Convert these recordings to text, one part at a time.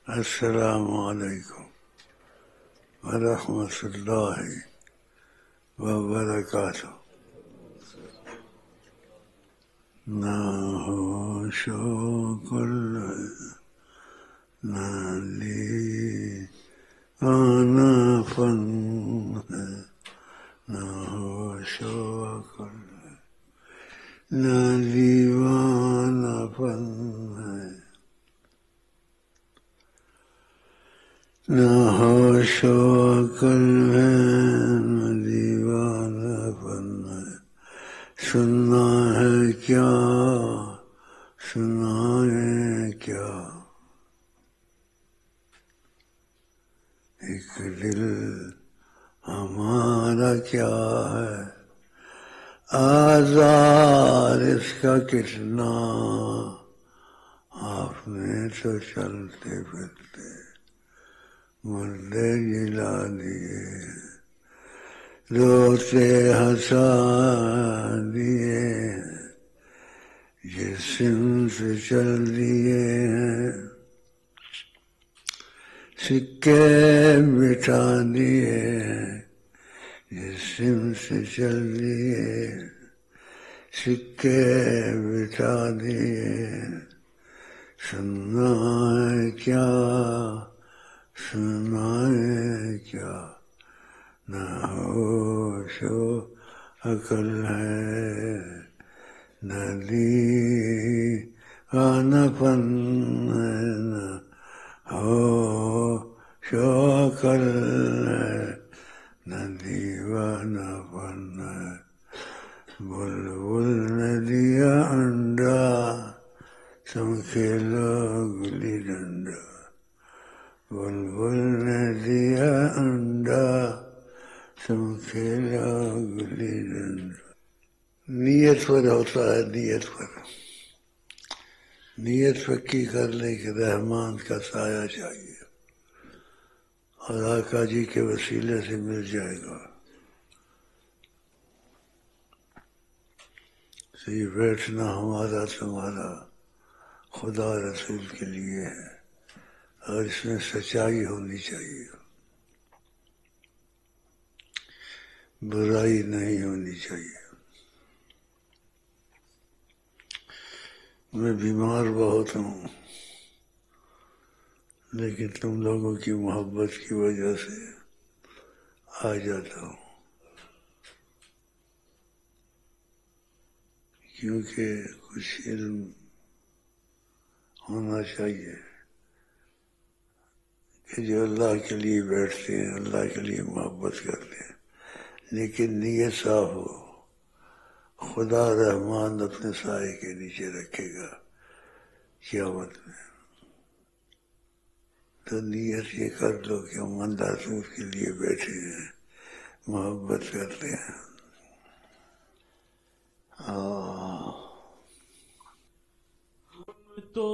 السلام علیکم ورحمۃ اللہ وبرکاتہ. نہ ہوش و کل نہ لی آنا فن ہے، نہ ہوش و کل نہ دیوانہ فن ہے، نہ ہوش و عقل ہے نہ دیوانہ فن ہے. سننا ہے کیا سنائیں کیا، ایک دل ہمارا کیا ہے، آزار اس کا کتنا، آپ نے تو چلتے پھرتے مردے جلا دیے، روتے ہنسا دیے، جسم سے چل دیے ہیں، سکے مٹا دیے، جسم سے چل دیے، سکے مٹا دیے. سننا ہے کیا سنائیں کیا، نہ ہوش و عقل ہے نہ دیوانہ فن ہے، نہ ہوش و عقل ہے نہ دیوانہ فن ہے. بلبل نے دیا انڈا تم کھیلو گلی ڈنڈا، بلبل نے دیا انڈا تم کھیلو گلی ڈنڈا. نیت پر ہوتا ہے، نیت پر، نیت پکی کرنے کے رحمان کا سایہ چاہیے اور آقا جی کے وسیلے سے مل جائے گا. تو یہ بیٹھنا ہمارا تمہارا خدا رسول کے لیے ہے، اور اس میں سچائی ہونی چاہیے، برائی نہیں ہونی چاہیے. میں بیمار بہت ہوں، لیکن تم لوگوں کی محبت کی وجہ سے آ جاتا ہوں، کیونکہ کچھ علم ہونا چاہیے کہ جو اللہ کے لیے بیٹھتے ہیں، اللہ کے لیے محبت کرتے ہیں، لیکن نیت صاف ہو. خدا رحمان اپنے سائے کے نیچے رکھے گا قیامت میں. تو نیت یہ کر دو کہ ہم اللہ رسول کے لیے بیٹھے ہیں، محبت کرتے ہیں. تو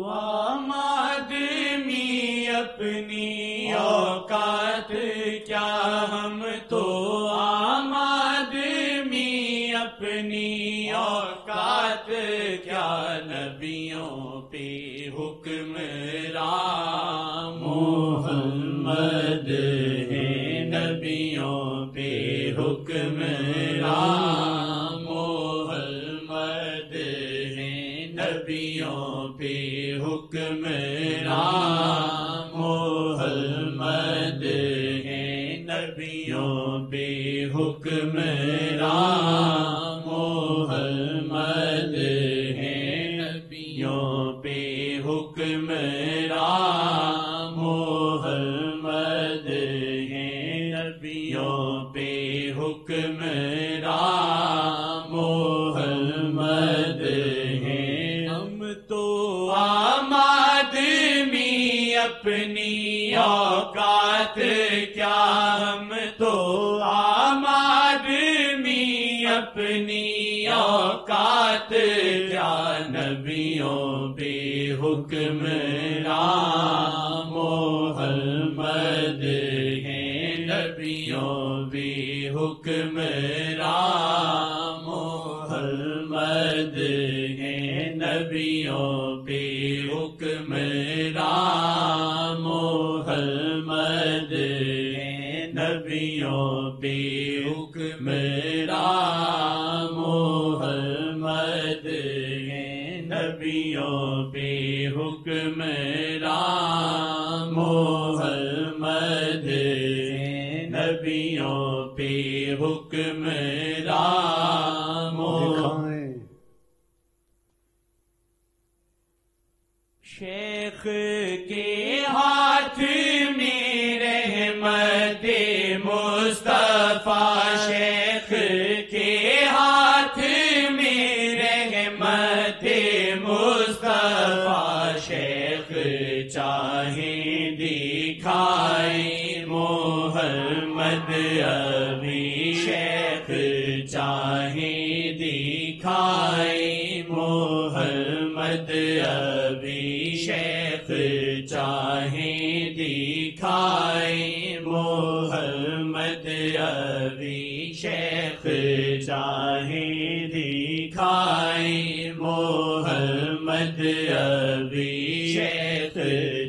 عام آدمی اپنی اوقات کیا، ہم تو عام آدمی اپنی اوقات کیا، نبیوں پہ حکمران محمد ہے، نبیوں پہ حکمران محمد ہے، نبیوں پہ حکمران محمد ہے، نبیوں پہ حکمران محمد ہے، نبیوں پہ حکمران محمد ہے، نبیوں پہ حکمران محمد ہے. ہم تو عام آدمی اپنی اوقات کیا، ہم تو عام آدمی اپنی اوقات کیا، نبیوں پہ حکمران محمد ہے، نبیوں پہ حکمران محمد ہے، نبیوں پہ حکمران نبیوں پہ حکمران محمد ہیں نبیوں پہ حکمران محمد ہیں نبیوں پہ حکمران شیخ کے ہاتھ میں رحمت مصطفیٰ شیخ کے ہاتھ میں رحمت مصطفیٰ شیخ چاہیں دکھائے محمد ابھی شیخ چاہیں دکھائے محمد ابھی شیخ چاہیں دکھائے محمد ابھی شیخ چاہیں دکھائے محمد ابھی شیخ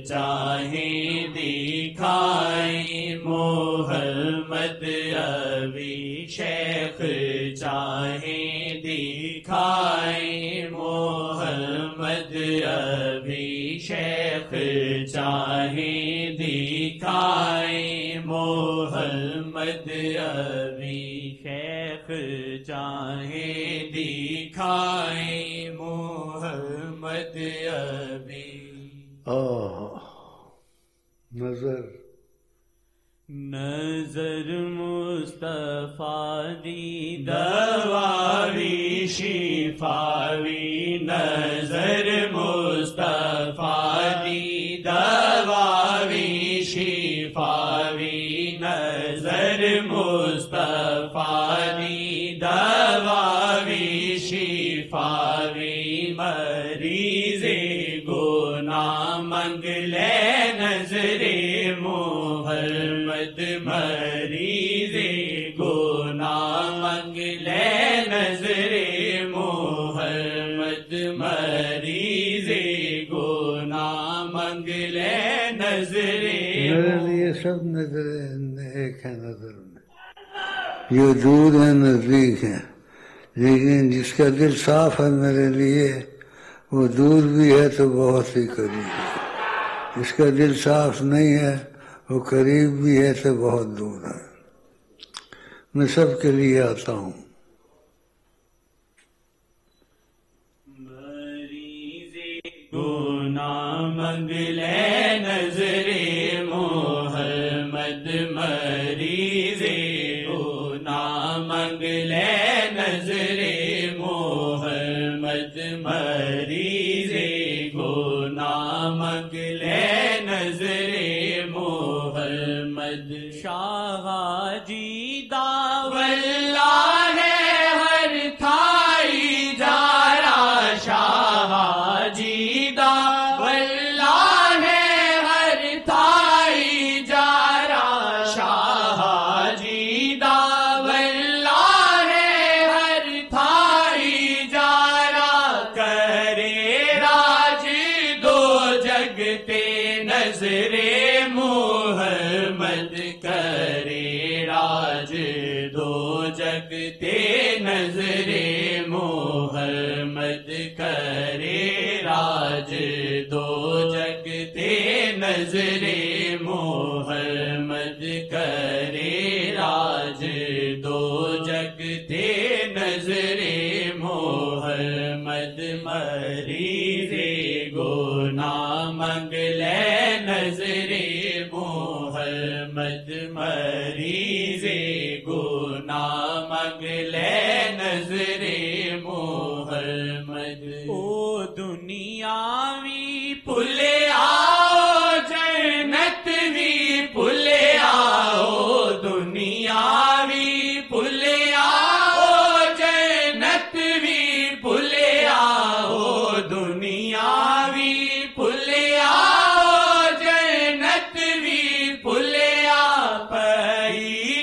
چاہیں دکھائے محمد ابھی شیخ چاہیں دکھائے محمد ابھی شیخ چاہیں دکھائے محمد ابھی شیخ چاہیں دکھائے محمد ابھی نظر مصطفیٰ دی دواوی شفاوی نظر مصطفیٰ دی دواوی شفاوی نظر مصطفیٰ دی دواوی شفاوی مریض گناہ منگ لے نظر محمد مریض گناہ منگ لے نظر محمد مریض گناہ منگ لے نظر میرے لیے سب نظریں ایک ہے نظر میں یہ دور ہیں نزدیک ہیں لیکن جس کا دل صاف ہے میرے لیے وہ دور بھی ہے تو بہت ہی قریب ہے جس کا دل صاف نہیں ہے وہ قریب بھی ہے تو بہت دور ہے میں سب کے لیے آتا ہوں مریض گناہ منگ لے نظر محمد مریض گناہ منگ لے نظر محمد مریض گناہ منگ لے نظر محمد شاہ جی واللہ ہر تھائی جارا شاہ جی واللہ ہر تھائی جارا شاہ جی واللہ ہر تھائی جارا کرے راج دو جگتے نظر محمد کرے راج دو جگتے نظر محمد کرے راج دو جگتے نظر محمد کرے راج دو جگتے نظر محمد مریض گناہ منگ لے نظر محمد مریض گناہ منگ لے نظر محمد او دنیاوی پھلے آؤ جنت بھی پھلے آؤ دنیاوی پھلے آؤ جنت بھی پھلے آؤ دنیاوی پھلے آؤ جنت بھی پھلے آ پئی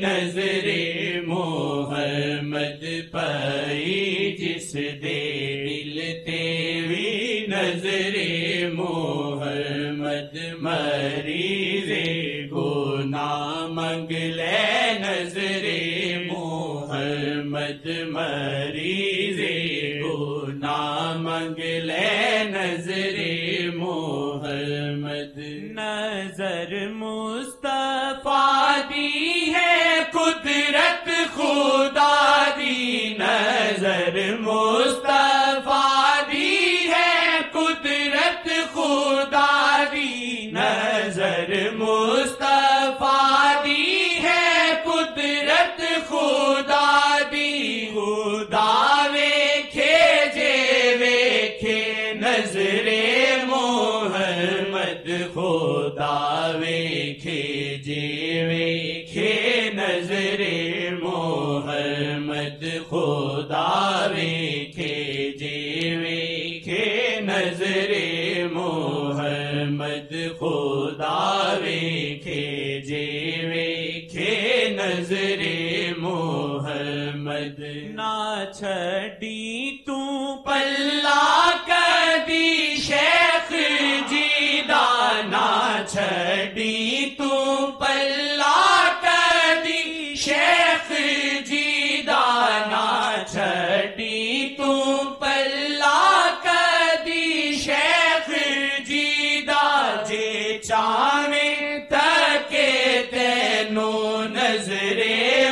نظر محمد پئی جس دے دل تے وی نظر محمد مریض گناہ منگ لے نظر محمد مریض گناہ منگ لے نظر محمد نظر مصطفیٰ دی ہے قدرت خدا دی نظر مصطفیٰ دی ہے قدرت خدا دی نظر مصطفیٰ دی ہے قدرت خدا دی خدا ویکھے جے ویکھے نظر محمد خدا ویکھے جے ویکھے نظر محمد خدا ویکھے جے ویکھے نظر محمد خدا ویکھے جے ویکھے نظر محمد نہ چھڈی تو پلہ کدی شیخ جی دا نہ چھڈی تو پلہ کدی شیخ جی دا نہ چھڈی تو پلہ کدی شیخ جی دا جے چاہویں تکے تینوں نظر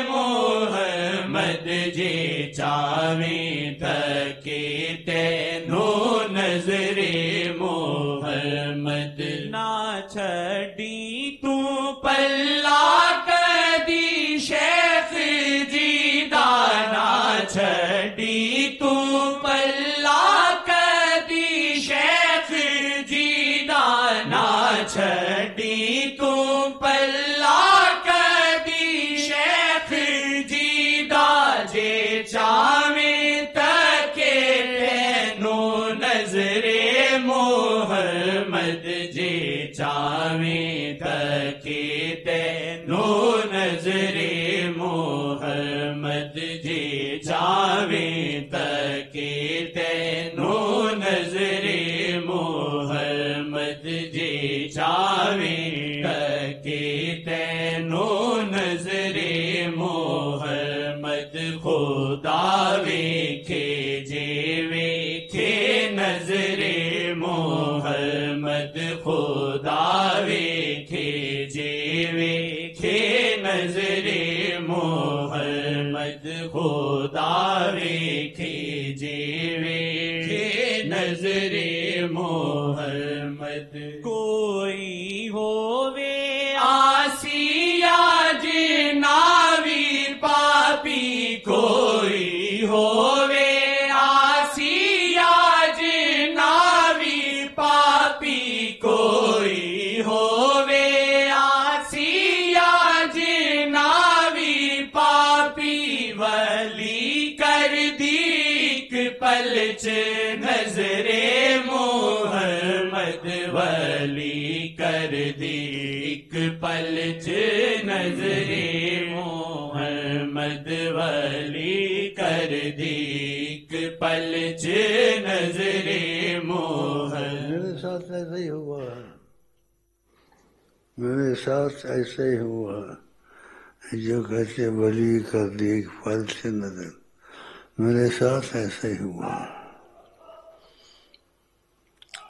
محمد جے چاہویں تکے تینوں نظر محمد نہ چھڈی تو پلہ کدی شیخ جی دا نہ چھڈی تو پلہ کدی شیخ جی دا نہ چھڈی تو پلہ کدی شیخ جی دا جے چاہویں تکے تینوں نظر محمد جے چاہویں تکے تینوں نظر محمد جے چاہویں تکے تینوں نظر محمد جے چاہویں تکے تینوں نظر محمد خدا ویکھے جے ویکھے نظر محمد خدا ویکھے جے ویکھے نظر محمد خدا ویکھے جے ویکھے نظر محمد کوئی ہووے آسی یا جناوی پاپی کوئی ہووے آسی یا جناوی پاپی کوئی ہووے آسی یا جناوی پاپی ولی کر دی ایک پلچ نظر محمد ولی کر دی ایک پلچ نظر محمد ولی کر دی ایک پلچ نظر محمد میرے ساتھ ایسا ہی ہوا ہے، میرے ساتھ ایسا ہی ہوا جو کہتے ولی کر دی ایک پل سے نظر، میرے ساتھ ایسا ہی ہوا۔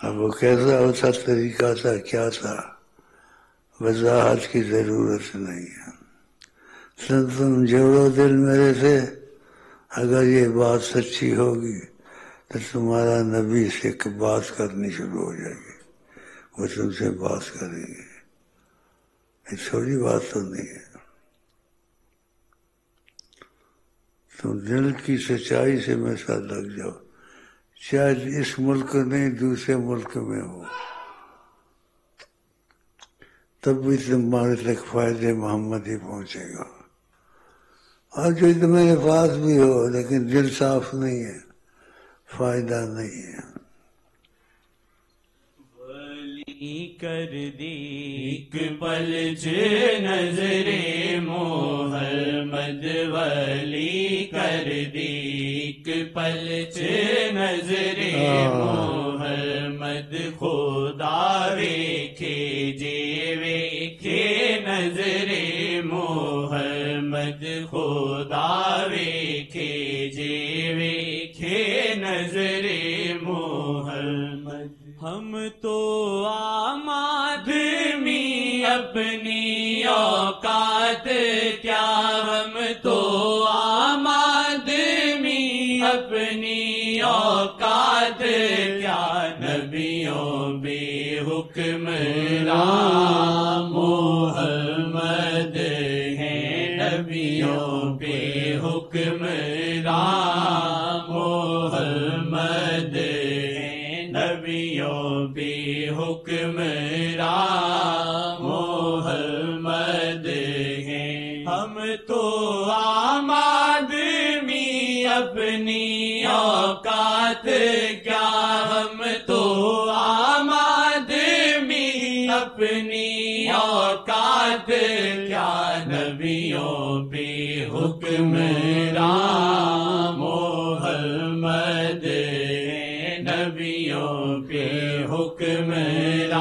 اب وہ کیسا ہوتا، طریقہ تھا، کیا تھا، وضاحت کی ضرورت نہیں ہے۔ تم جوڑو دل میرے سے، اگر یہ بات سچی ہوگی تو تمہارا نبی سے بات کرنی شروع ہو جائے گی، وہ تم سے بات کریں گے۔ یہ چھوٹی بات تو نہیں ہے۔ تم دل کی سچائی سے میرے ساتھ لگ جاؤ، چاہے اس ملک نہیں دوسرے ملک میں ہو، تب بھی تمہارے تک فائدے محمد ہی پہنچے گا۔ اور جو تمہارے پاس بھی ہو لیکن دل صاف نہیں ہے، فائدہ نہیں ہے۔ کر دی ایک پلچ نظر محمد ولی کر دی ایک پلچ نظر محمد خدا ویکھے جے ویکھے نظر محمد خدا ویکھے جے ویکھے نظر محمد ہم تو عام آدمی اپنی اوقات کیا ہم تو عام آدمی اپنی اوقات کیا نبیوں بے حکمراں محمد ہیں نبیوں بے حکمراں محمد نبیوں بے حکمراں محمد ہیں ہم تو عام آدمی اپنی اوقات کیا ہم تو عام آدمی اپنی اوقات کیا نبیوں بے حکمراں محمد نبیوں پہ حکمراں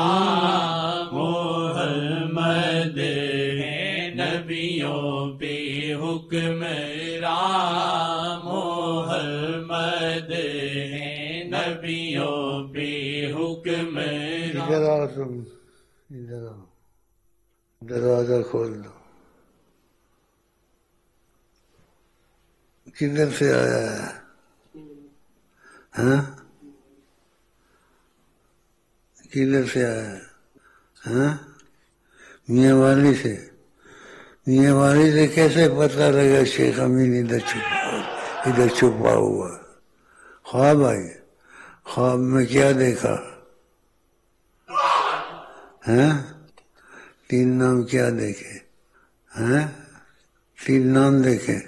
محمد ہیں نبیوں پہ حکمراں محمد ہیں نبیوں پہ حکمراں ادھر آؤ تم ادھر آؤ دروازہ کھول دو کدھر سے آیا ہے ہاں کدھر سے آیا ہے ہاں میاں والی سے میاں والی سے کیسے پتہ لگا شیخ امین ادھر چھپا ہوا خواب آئی خواب میں کیا دیکھا ہاں تین نام کیا دیکھے ہاں تین نام دیکھے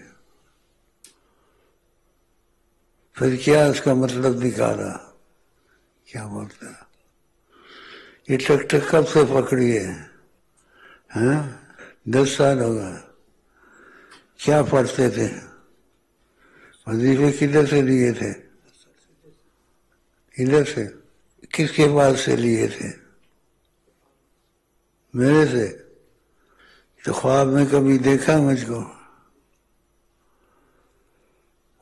پھر کیا اس کا مطلب نکالا کیا بولتا یہ ٹک ٹک کب سے پکڑی ہے ہاں 10 سال ہو گئے کیا پڑھتے تھے وظیفے کدھر سے لیے تھے ادھر سے کس کے پاس سے لیے تھے میرے سے تو خواب میں کبھی دیکھا مجھ کو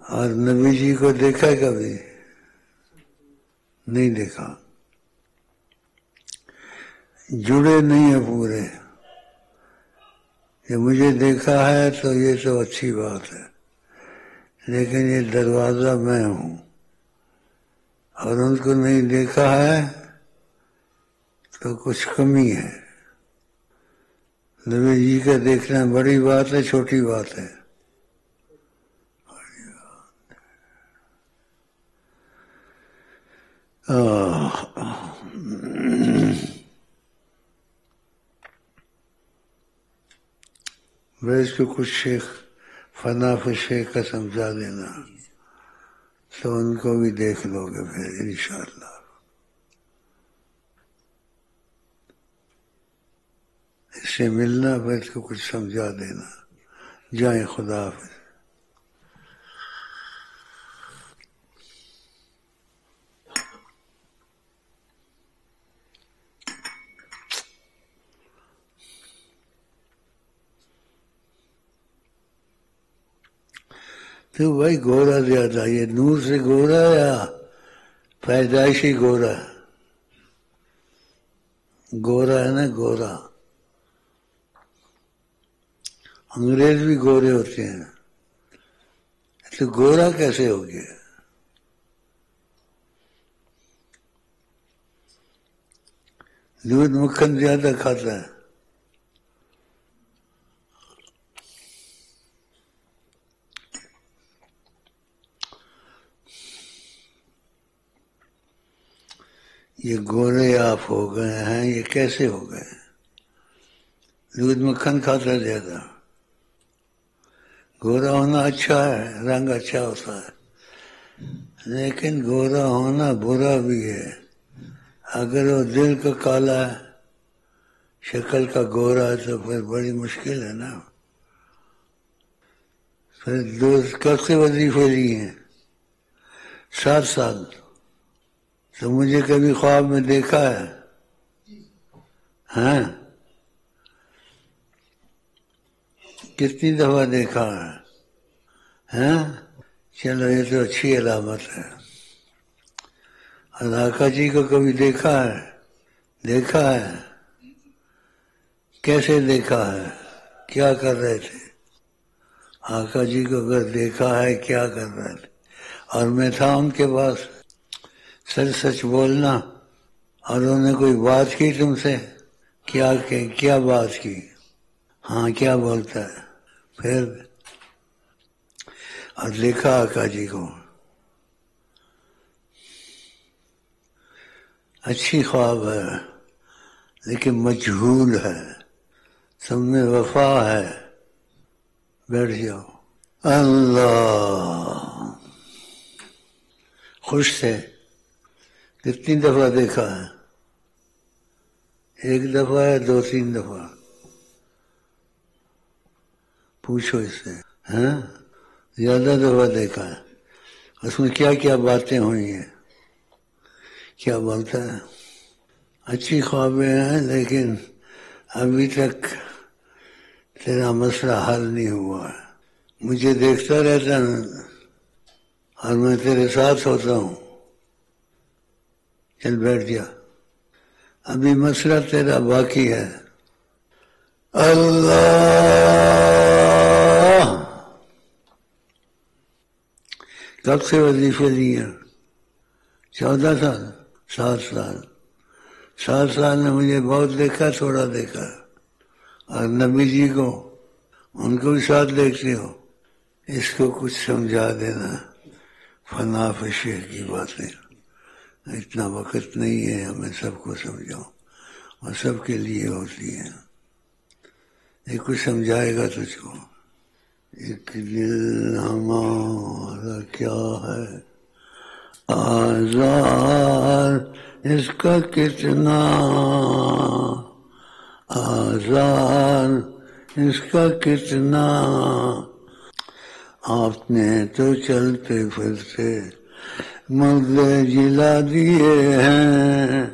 اور نبی جی کو دیکھا کبھی نہیں دیکھا جڑے نہیں ہیں پورے یہ مجھے دیکھا ہے تو یہ تو اچھی بات ہے لیکن یہ دروازہ میں ہوں اور ان کو نہیں دیکھا ہے تو کچھ کمی ہے نبی جی کا دیکھنا بڑی بات ہے چھوٹی بات ہے اس کو کچھ شیخ فناف شیخ کا سمجھا دینا تو ان کو بھی دیکھ لو گے پھر انشاءاللہ اس سے ملنا پھر اس کو کچھ سمجھا دینا جائیں خدا حافظ تو بھائی گورا زیادہ یہ نور سے گورا یا پیدائشی گورا گورا ہے نا گورا انگریز بھی گورے ہوتے ہیں تو گورا کیسے ہو گیا دودھ مکھن زیادہ کھاتا ہے یہ گورے آپ ہو گئے ہیں یہ کیسے ہو گئے دودھ مکھن کھاتا زیادہ گورا ہونا اچھا ہے رنگ اچھا ہوتا ہے لیکن گورا ہونا برا بھی ہے اگر وہ دل کا کالا ہے، شکل کا گورا ہے، تو پھر بڑی مشکل ہے نا. پھر دوست کب سے وظیفے لیے ہیں؟ 7 سال. تو مجھے کبھی خواب میں دیکھا ہے؟ ہاں، کتنی دفعہ دیکھا ہے؟ ہاں، چلو یہ تو اچھی علامت ہے. اور آقا جی کو کبھی دیکھا ہے؟ دیکھا ہے؟ کیسے دیکھا ہے؟ کیا کر رہے تھے؟ آقا جی کو اگر دیکھا ہے کیا کر رہے تھے؟ اور میں تھا ان کے پاس. سچ سچ بولنا. اور انہوں نے کوئی بات کی تم سے؟ کیا بات کی؟ ہاں، کیا بولتا ہے پھر؟ اور دیکھا آقا جی کو؟ اچھی خواب ہے لیکن مجہول ہے. سب میں وفا ہے. بیٹھ جاؤ. اللہ. خوش تھے؟ کتنی دفعہ دیکھا ہے؟ 1 دفعہ یا 2-3 دفعہ؟ پوچھو اس سے. ہاں، زیادہ دفعہ دیکھا ہے. اس میں کیا کیا باتیں ہوئی ہیں؟ کیا بولتا ہے؟ اچھی خوابیں ہیں لیکن ابھی تک تیرا مسئلہ حل نہیں ہوا ہے. مجھے دیکھتا رہتا اور میں تیرے ساتھ ہوتا ہوں. چل بیٹھ جا. ابھی مسئلہ تیرا باقی ہے. اللہ. کب سے وظیفے لیے؟ 14 سال. 7 سال. 7 سال نے مجھے بہت دیکھا، تھوڑا دیکھا. اور نبی جی کو، ان کو بھی ساتھ دیکھتے ہو. اس کو کچھ سمجھا دینا. فنا شیخ کی باتیں اتنا وقت نہیں ہے ہمیں سب کو سمجھاؤں، اور سب کے لیے ہوتی ہے. یہ کچھ سمجھائے گا تجھ کو. ایک دل ہمارا کیا ہے آزار، اس کا کتنا آزار، اس کا کتنا. آپ نے تو چلتے پھرتے مرد جلا دیے ہیں،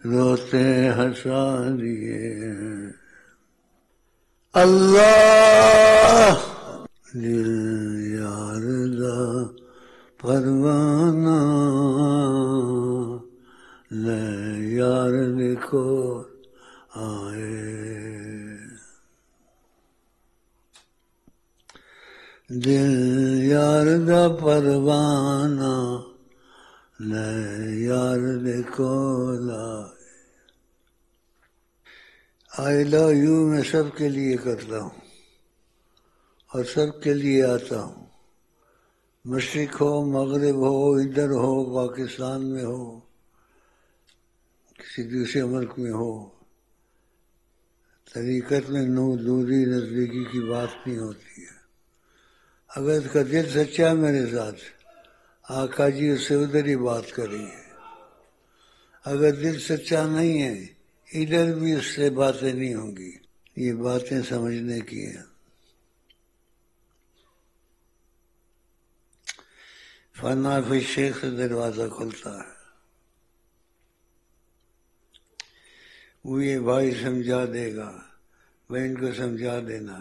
روتے ہنسا دیے ہیں. اللہ. دل یار دا پروانہ لے یار دیکھو آئے. دل یار دا پروانہ لے یار دیکھو لائے. آئی لو یو میں سب کے لیے کرتا ہوں اور سب کے لیے آتا ہوں. مشرق ہو، مغرب ہو، ادھر ہو، پاکستان میں ہو، کسی دوسرے ملک میں ہو. طریقت میں دوری نزدیکی کی بات نہیں ہوتی ہے. اگر اس کا دل سچا ہے میرے ساتھ، آقا جی اس سے ادھر ہی بات کریں گے. اگر دل سچا نہیں ہے، ادھر بھی اس سے باتیں نہیں ہوں گی. یہ باتیں سمجھنے کی ہیں. فنا فی شیخ سے دروازہ کھلتا ہے. وہ یہ بھائی سمجھا دے گا، بہن کو سمجھا دینا.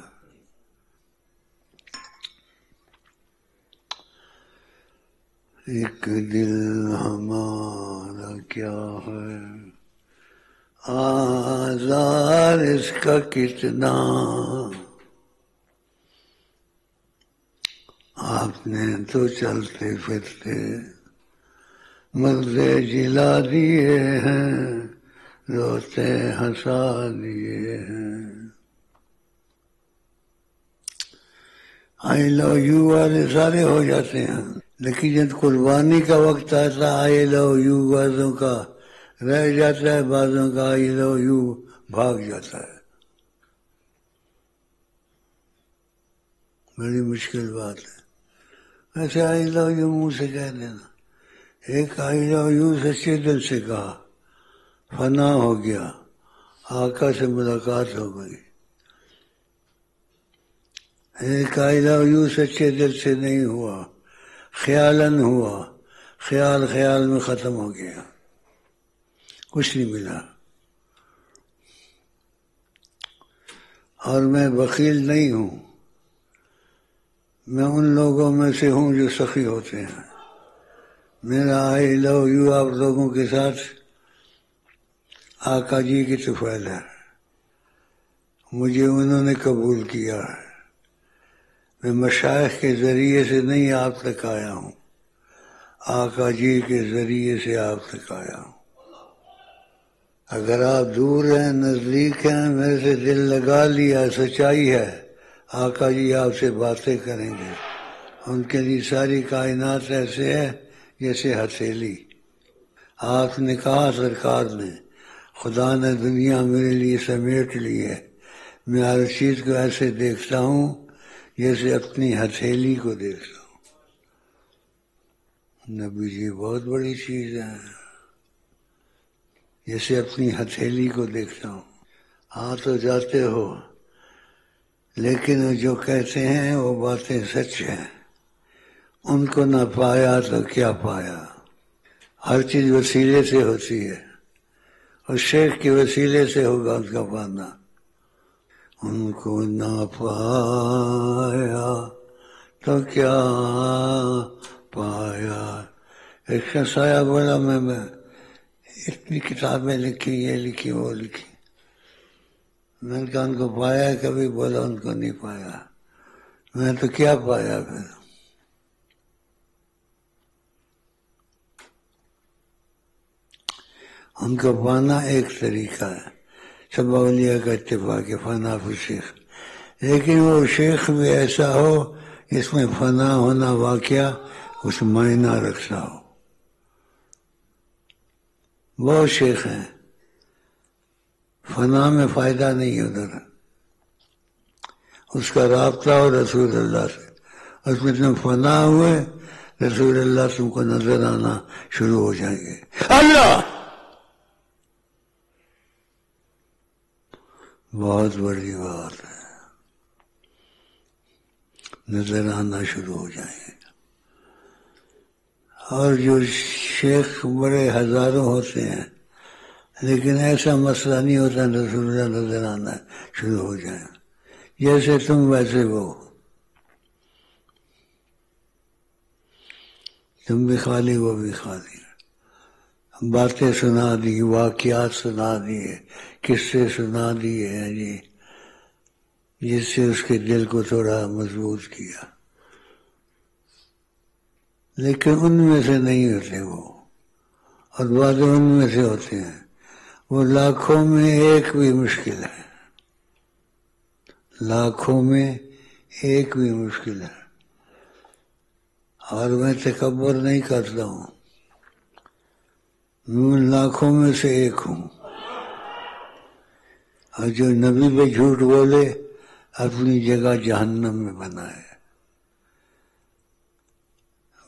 ایک دل ہمارا کیا ہے آزار، اس کا کتنا. آپ نے تو چلتے پھرتے مرد جلا دیے ہیں، روتے ہنسا دیے ہیں. آئی لو یو والے سارے ہو جاتے ہیں، لیکن جب قربانی کا وقت آتا آئی لو یو بعضوں کا رہ جاتا ہے، بعضوں کا آئی لو یو بھاگ جاتا ہے. بڑی مشکل بات ہے. ویسے آئی لو یو منہ سے کہہ دینا. ایک آئی لو یو سچے دل سے کہا فنا ہو گیا، آقا سے ملاقات ہو گئی. ایک آئی لو یو سچے دل سے نہیں ہوا، خیالن ہوا، خیال میں ختم ہو گیا، کچھ نہیں ملا. اور میں بخیل نہیں ہوں، میں ان لوگوں میں سے ہوں جو سخی ہوتے ہیں. میرا آئی لو یو آپ لوگوں کے ساتھ آقا جی کی طفیل ہے، مجھے انہوں نے قبول کیا ہے. میں مشائخ کے ذریعے سے نہیں آپ تک آیا ہوں، آقا جی کے ذریعے سے آپ تک آیا ہوں. اگر آپ دور ہیں نزدیک ہیں، میرے سے دل لگا لیا، سچائی ہے، آقا جی آپ سے باتیں کریں گے. ان کے لیے ساری کائنات ایسے ہے جیسے ہتھیلی. آپ نے کہا سرکار نے، خدا نے دنیا میرے لیے سمیٹ لی ہے، میں ہر چیز کو ایسے دیکھتا ہوں جیسے اپنی ہتھیلی کو دیکھتا ہوں. نبی جی بہت بڑی چیز ہے، جیسے اپنی ہتھیلی کو دیکھتا ہوں. ہاں تو جاتے ہو، لیکن جو کہتے ہیں وہ باتیں سچ ہیں. ان کو نہ پایا تو کیا پایا. ہر چیز وسیلے سے ہوتی ہے، اور شیخ کے وسیلے سے ہوگا ان کا پانا. ان کو نہ پایا تو کیا پایا. ایک شخص آیا بولا میں اتنی کتابیں لکھی، یہ لکھی وہ لکھی. میں نے کہا ان کو پایا کبھی؟ بولا ان کو نہیں پایا. میں تو کیا پایا پھر؟ ان کو پانا ایک طریقہ ہے، سب اولیاء کا اتفاق ہے، فنا فی شیخ. لیکن وہ شیخ بھی ایسا ہو جس میں فنا ہونا واقعہ کچھ معنی رکھتا ہو. بہت شیخ ہیں فنا میں فائدہ نہیں ادھر، اس کا رابطہ ہو رسول اللہ سے، اس میں تم فنا ہوئے رسول اللہ تم کو نظر آنا شروع ہو جائیں گے. اللہ بہت بڑی بات ہے، نظر آنا شروع ہو جائیں گے. اور جو شیخ بڑے ہزاروں ہوتے ہیں لیکن ایسا مسئلہ نہیں ہوتا رسول اللہ نظر آنا شروع ہو جائے. جیسے تم ویسے وہ، تم بھی خالی وہ بھی خالی. باتیں سنا دی، واقعات سنا دیے، قصے سنا دیے ہیں جی، جس سے اس کے دل کو تھوڑا مضبوط کیا. لیکن ان میں سے نہیں ہوتے وہ، اور بعض ان میں سے ہوتے ہیں. وہ لاکھوں میں ایک بھی مشکل ہے، لاکھوں میں ایک بھی مشکل ہے. اور میں تکبر نہیں کرتا ہوں، میں لاکھوں میں سے ایک ہوں. اور جو نبی پہ جھوٹ بولے اپنی جگہ جہنم میں بنائے.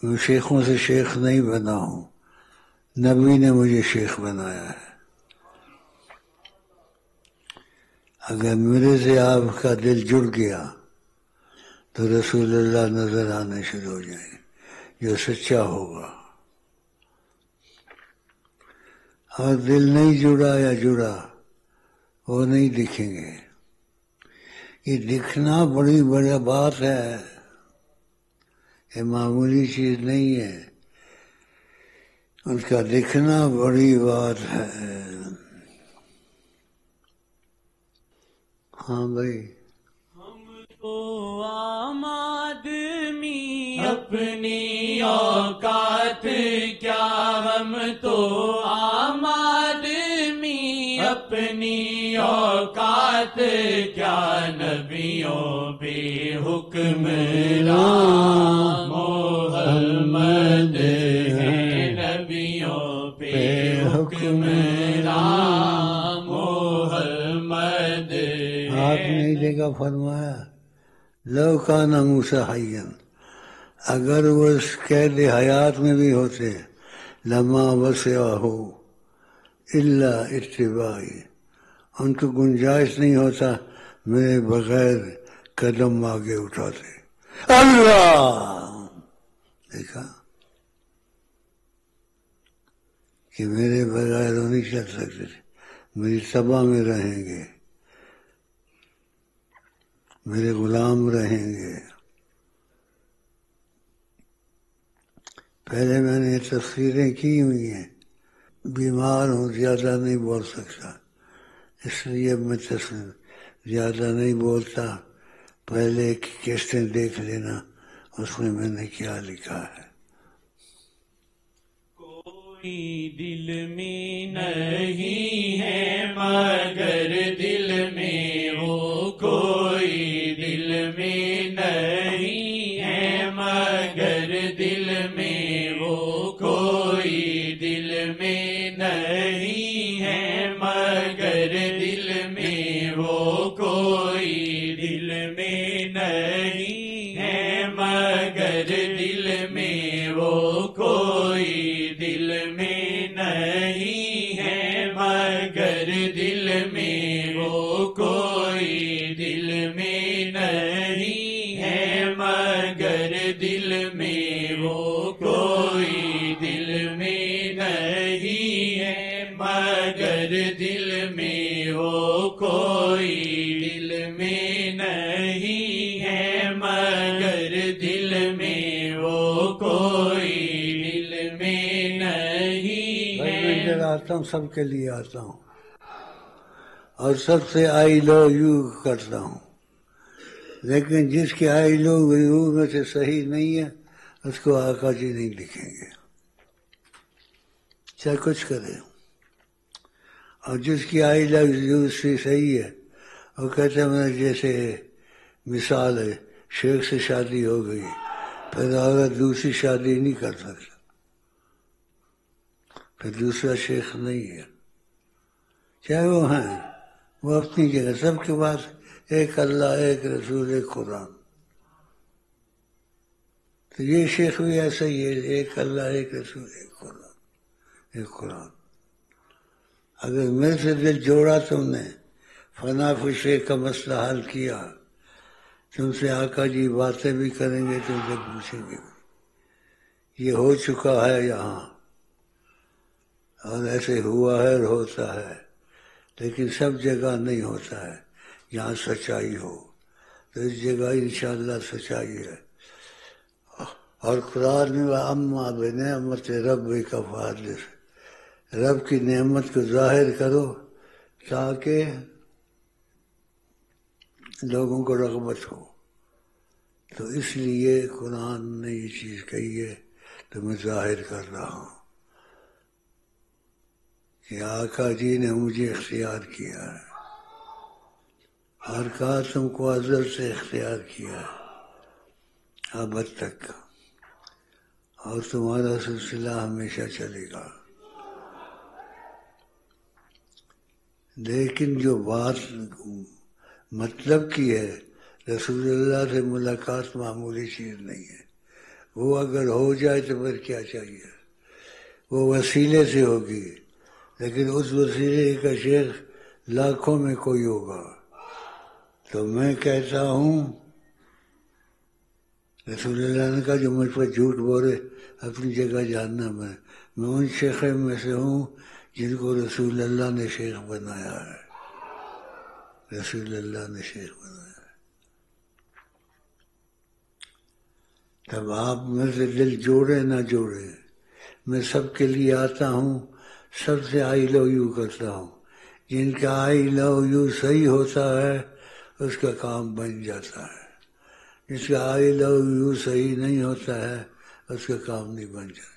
میں شیخوں سے شیخ نہیں بنا ہوں، نبی نے مجھے شیخ بنایا ہے. اگر میرے سے آپ کا دل جڑ گیا تو رسول اللہ نظر آنے شروع ہو جائیں گے، جو سچا ہوگا. اور دل نہیں جڑا یا جڑا وہ نہیں دکھیں گے. یہ دکھنا بڑی بڑی بات ہے، یہ معمولی چیز نہیں ہے. ان کا دکھنا بڑی بات ہے. ہاں بھائی، ہم تو عام آدمی اپنی اوقات کیا، ہم تو عام آدمی اپنی اوقات کیا، نبیوں پہ حکمران محمد ہیں، نبیوں پہ حکمران محمد. آپ نے ایک جگہ فرمایا لو کان موسیٰ حیا، اگر وہ قید حیات میں بھی ہوتے لما وسعہ، الا اتباعی، ان کو گنجائش نہیں ہوتا میرے بغیر قدم آگے اٹھاتے. اللہ دیکھا کہ میرے بغیر وہ نہیں چل سکتے تھے، میری تباہ میں رہیں گے، میرے غلام رہیں گے. پہلے میں نے تفسیریں کی ہوئی ہیں، بیمار ہوں زیادہ نہیں بول سکتا، اس لیے میں زیادہ نہیں بولتا. پہلے کی کیسٹیں دیکھ لینا، اس میں نے کیا لکھا ہے. کوئی دل میں نہیں ہے مگر دل میں وہ، کوئی دل میں نہیں ہے مگر دل میں وہ، کوئی دل میں نہیں ہے مگر دل میں وہ، کوئی دل میں نہیں ہے مگر دل میں وہ، کوئی دل میں نہیں ہے مگر دل میں وہ، کوئی دل میں نہیں ہے مگر دل میں وہ، کوئی دل میں نہیں ہے مگر دل میں وہ، کوئی دل میں نہیں ہے مگر دل میں وہ، کوئی دل میں نہیں میں ہے. ادھر آتا ہوں سب کے لیے آتا ہوں اور سب سے آئی لو یو کرتا ہوں، لیکن جس کے آئی لو یو میں سے صحیح نہیں ہے اس کو آقا جی نہیں لکھیں گے چاہے کچھ کرے. اور جس کی آئی لو یو سے صحیح ہے وہ کہتے ہیں میں جیسے مثال ہے شیخ سے شادی ہو گئی پھر عورت دوسری شادی نہیں کر سکتا، پھر دوسرا شیخ نہیں ہے. چاہے وہ ہیں وہ اپنی جگہ، سب کے پاس ایک اللہ ایک رسول ایک قرآن. تو یہ شیخ بھی ایسا ہی ہے، ایک اللہ ایک رسول ایک قرآن ایک قرآن. اگر میرے سے دل جوڑا تم نے، فنا شیخ کا مسئلہ حل کیا، تم سے آقا جی باتیں بھی کریں گے، تم سے پوچھیں گے. یہ ہو چکا ہے یہاں اور ایسے ہوا ہے اور ہوتا ہے، لیکن سب جگہ نہیں ہوتا ہے. جہاں سچائی ہو تو اس جگہ انشاءاللہ سچائی ہے. اور قرآن میں اما بنعمت ربک فحدث، رب کی نعمت کو ظاہر کرو تاکہ لوگوں کو رغبت ہو. تو اس لیے قرآن نے یہ چیز کہی ہے تو میں ظاہر کر رہا ہوں کہ آقا جی نے مجھے اختیار کیا ہے اور کہا تم کو ازل سے اختیار کیا ہے ابد تک، اور تمہارا سلسلہ ہمیشہ چلے گا. لیکن جو بات مطلب کی ہے، رسول اللہ سے ملاقات معمولی چیز نہیں ہے. وہ اگر ہو جائے تو پھر کیا چاہیے، وہ وسیلے سے ہوگی، لیکن اس وسیلے کا شیخ لاکھوں میں کوئی ہوگا. تو میں کہتا ہوں رسول اللہ نے کہا جو مجھ پر جھوٹ بولے اپنی جگہ جاننا. میں ان شیخ میں سے ہوں جن کو رسول اللہ نے شیخ بنایا ہے، رسول اللہ نے شیخ بنایا ہے. تب آپ میرے سے دل جوڑے نہ جوڑے، میں سب کے لیے آتا ہوں، سب سے آئی لو یو کرتا ہوں. جن کا آئی لو یو صحیح ہوتا ہے اس کا کام بن جاتا ہے، جس کا آئی لو یو صحیح نہیں ہوتا ہے اس کا کام نہیں بن جاتا.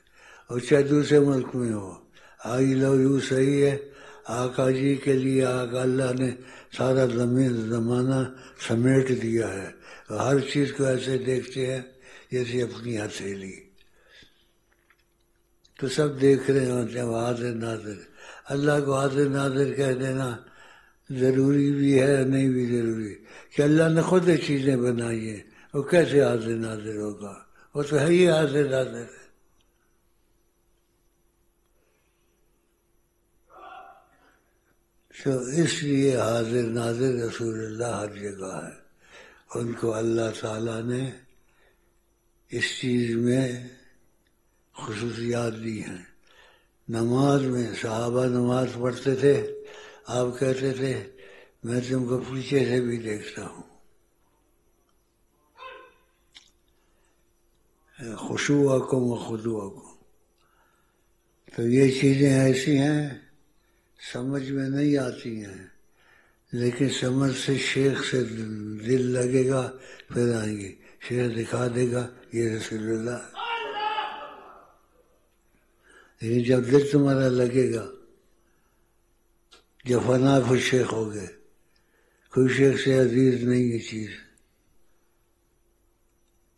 اور چاہے دوسرے ملک میں ہو، آئی لو یو صحیح ہے. آقا جی کے لیے آقا اللہ نے سارا زمانہ سمیٹ دیا ہے، ہر چیز کو ایسے دیکھتے ہیں جیسے اپنی ہتھیلی. تو سب دیکھ رہے ہوتے ہیں وہ حاضر ناظر. اللہ کو حاضر ناظر کہہ دینا ضروری بھی ہے نہیں بھی ضروری، کہ اللہ نے خود یہ چیزیں بنائی ہیں، وہ کیسے حاضر ناظر ہوگا؟ وہ تو ہے ہی حاضر ناظر ہے. تو اس لیے حاضر ناظر رسول اللہ ہر جگہ ہے. ان کو اللہ تعالیٰ نے اس چیز میں خصوصیات دی ہیں. نماز میں صحابہ نماز پڑھتے تھے، آپ کہتے تھے میں تم کو پیچھے سے بھی دیکھتا ہوں. خشوعکم و خضوعکم. تو یہ چیزیں ایسی ہیں سمجھ میں نہیں آتی ہیں، لیکن سمجھ سے شیخ سے دل لگے گا پھر آئیں گی. شیخ دکھا دے گا یہ رسول اللہ. لیکن جب دل تمہارا لگے گا، جب فنا پھر شیخ ہو گئے، کوئی شیخ سے عزیز نہیں یہ چیز.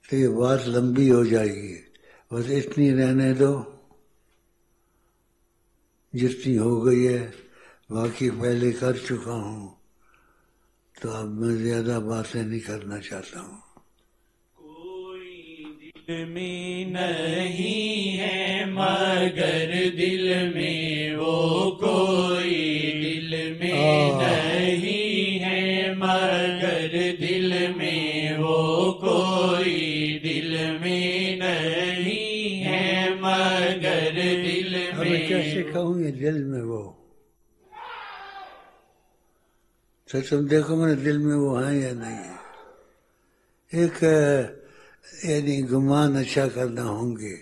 تو یہ بات لمبی ہو جائے گی، بس اتنی رہنے دو جتنی ہو گئی ہے. باقی پہلے کر چکا ہوں تو اب میں زیادہ باتیں نہیں کرنا چاہتا ہوں. کوئی دل میں نہیں ہے مگر دل میں وہ کوئی دل میں نہیں ہے مگر دل میں وہ کوئی دل میں نہیں ہے مگر دل اب میں. کیسے کہوں یہ دل میں وہ؟ تو تم دیکھو میرے دل میں وہ ہیں یا نہیں ہے. ایک یعنی گمان اچھا کرنا ہوں گے،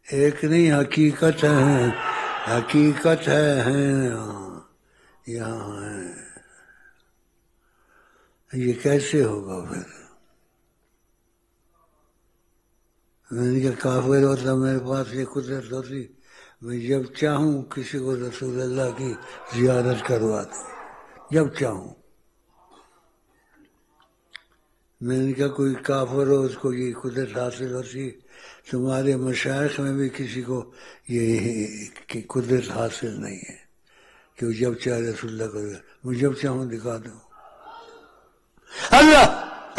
ایک نہیں حقیقت ہے. حقیقت ہے یہاں ہے. یہ کیسے ہوگا پھر؟ میں نے کہا کافر ہوتا میرے پاس یہ قدرت ہوتی میں جب چاہوں کسی کو رسول اللہ کی زیارت کروا دوں، جب چاہوں. میں نے کہا کوئی کافر ہو اس کو یہ قدرت حاصل ہوتی، تمہارے مشائخ میں بھی کسی کو یہ قدرت حاصل نہیں ہے کہ وہ جب چاہے رسول اللہ کرے. میں جب چاہوں دکھا دوں. اللہ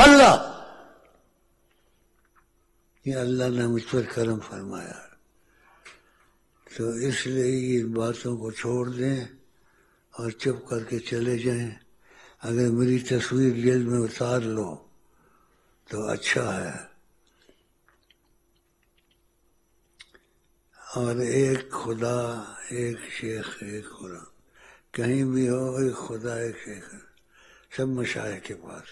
اللہ یہ اللہ نے مجھ پر کرم فرمایا. تو اس لیے ان باتوں کو چھوڑ دیں اور چپ کر کے چلے جائیں. اگر میری تصویر دل میں اتار لو تو اچھا ہے. اور ایک خدا ایک شیخ ایک قرآن، کہیں بھی ہو ایک خدا ایک شیخ، سب مشائخ کے پاس.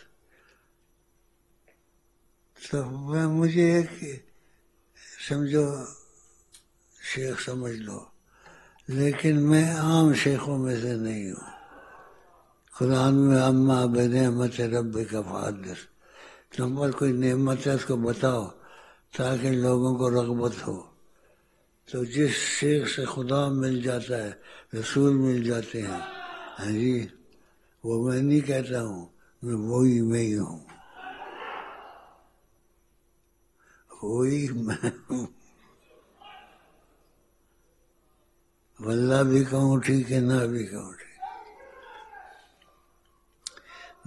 تو مجھے ایک سمجھو شیخ سمجھ لو، لیکن میں عام شیخوں میں سے نہیں ہوں. قرآن میں اما بنعمت ربک فحدث، تم پر کوئی نعمت ہے اس کو بتاؤ تاکہ لوگوں کو رغبت ہو. تو جس شیخ سے خدا مل جاتا ہے، رسول مل جاتے ہیں، ہاں جی، وہ میں نہیں کہتا ہوں، میں وہی میں ہی ہوں، وہی میں ہوں. واللہ بھی کہوں ٹھیک ہے، نہ بھی کہوں ٹھیک.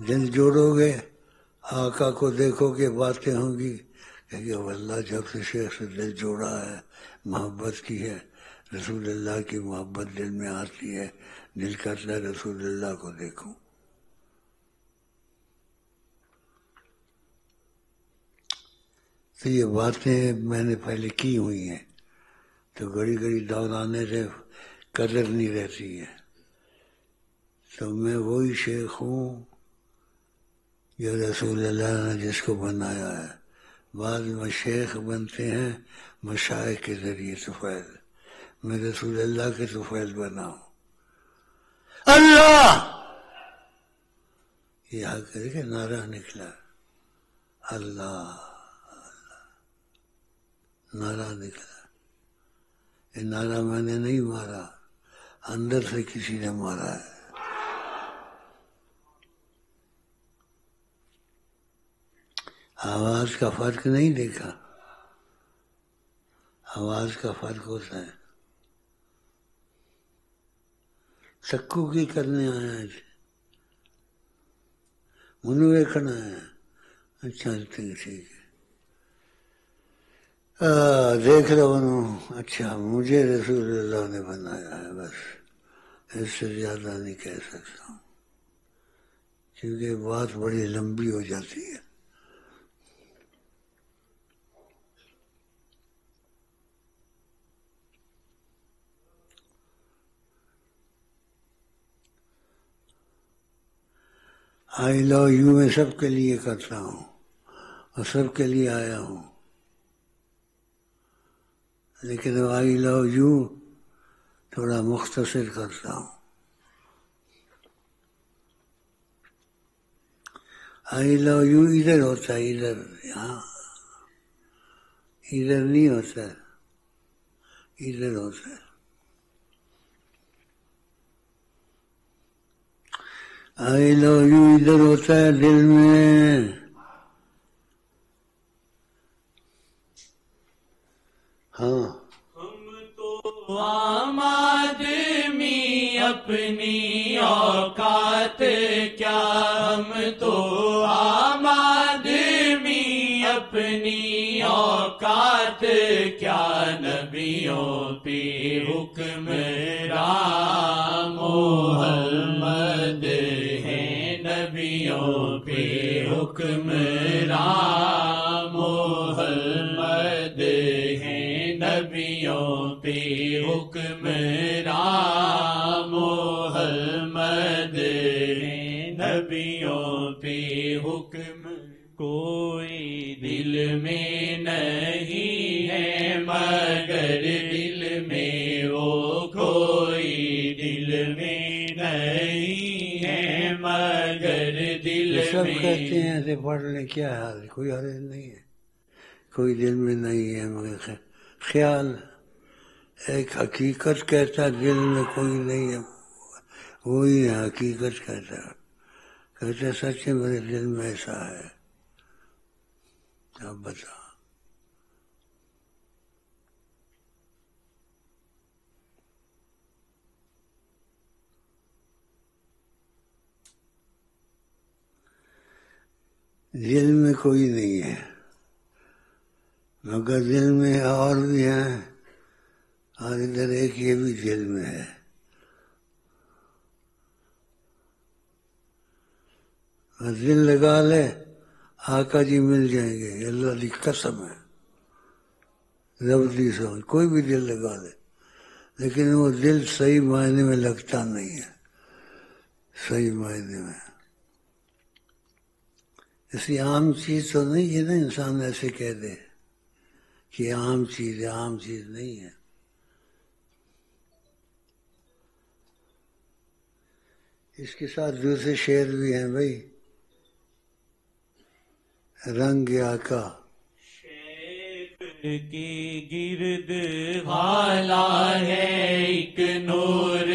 دل جوڑو گے، آقا کو دیکھو کہ باتیں ہوں گی کہ واللہ جب سے شیخ سے دل جوڑا ہے، محبت کی ہے، رسول اللہ کی محبت دل میں آتی ہے، دل کرتا ہے رسول اللہ کو دیکھوں. تو یہ باتیں میں نے پہلے کی ہوئی ہیں، تو گھڑی گھڑی دہرانے سے قدر نہیں رہتی ہے. تو میں وہی شیخ ہوں جو رسول اللہ نے جس کو بنایا ہے. بعد میں شیخ بنتے ہیں مشائخ کے ذریعے طفیل، میں رسول اللہ کے طفیل بنا ہوں. اللہ یہ حق ہے کہ نعرہ نکلا، اللہ نعرہ نکلا. یہ نعرہ میں نے نہیں مارا، اندر سے کسی نے مارا ہے. آواز کا فرق نہیں دیکھا؟ آواز کا فرق ہوتا ہے. سکو کی کرنے آیا ہے، منو دیکھنا ہے. اچھا ٹھیک ہے، دیکھ لو انہوں. اچھا مجھے رسول اللہ نے بنایا ہے، بس اس سے زیادہ نہیں کہہ سکتا ہوں، کیونکہ بات بڑی لمبی ہو جاتی ہے۔ آئی لو یو میں سب کے لیے کرتا ہوں اور سب کے لیے آیا ہوں، لیکن آئی لو یو تھوڑا مختصر کرتا ہوں۔ آئی لو یو ادھر ہوتا ہے، ادھر، یہاں ادھر نہیں ہوتا، ادھر ہوتا ہے۔ آئی لو یو ادھر ہوتا ہے دل میں، ہاں۔ ہم تو عام آدمی اپنی اوقات کیا، ہم تو عام آدمی اپنی اوقات کیا، نبیوں پہ حکمران محمد ہیں، نبیوں پہ حکمران محمد ہیں، نبیوں پہ حکمران محمد ہیں، نبیوں پہ حکم کوئی دل میں نہیں ہے مگر دل میں وہ کوئی دل میں نہیں ہے مگر دل سب میں۔ کہتے ہیں ایسے پڑھ لیں، کیا حال ہے؟ کوئی حرج نہیں ہے، کوئی دل میں نہیں ہے مگر خیال۔ ایک حقیقت کہتا دل میں کوئی نہیں ہے، وہی حقیقت کہتا، کہتے سچ ہے میرے دل میں ایسا ہے۔ اب بتا، دل میں کوئی نہیں ہے مگر دل میں اور بھی ہیں، اور ادھر ایک یہ بھی دل میں ہے۔ بس دل لگا لے، آقا جی مل جائیں گے، اللہ کی قسم ہے، لفظی سمجھ، کوئی بھی دل لگا لے، لیکن وہ دل صحیح معنی میں لگتا نہیں ہے، صحیح معنی میں۔ ایسی عام چیز تو نہیں ہے نا انسان ایسے کہہ دے کہ عام چیز ہے، عام چیز نہیں ہے۔ اس کے ساتھ دوسرے شعر بھی ہیں بھائی، رنگ آقا شیخ کی گرد حالا ہے ایک نور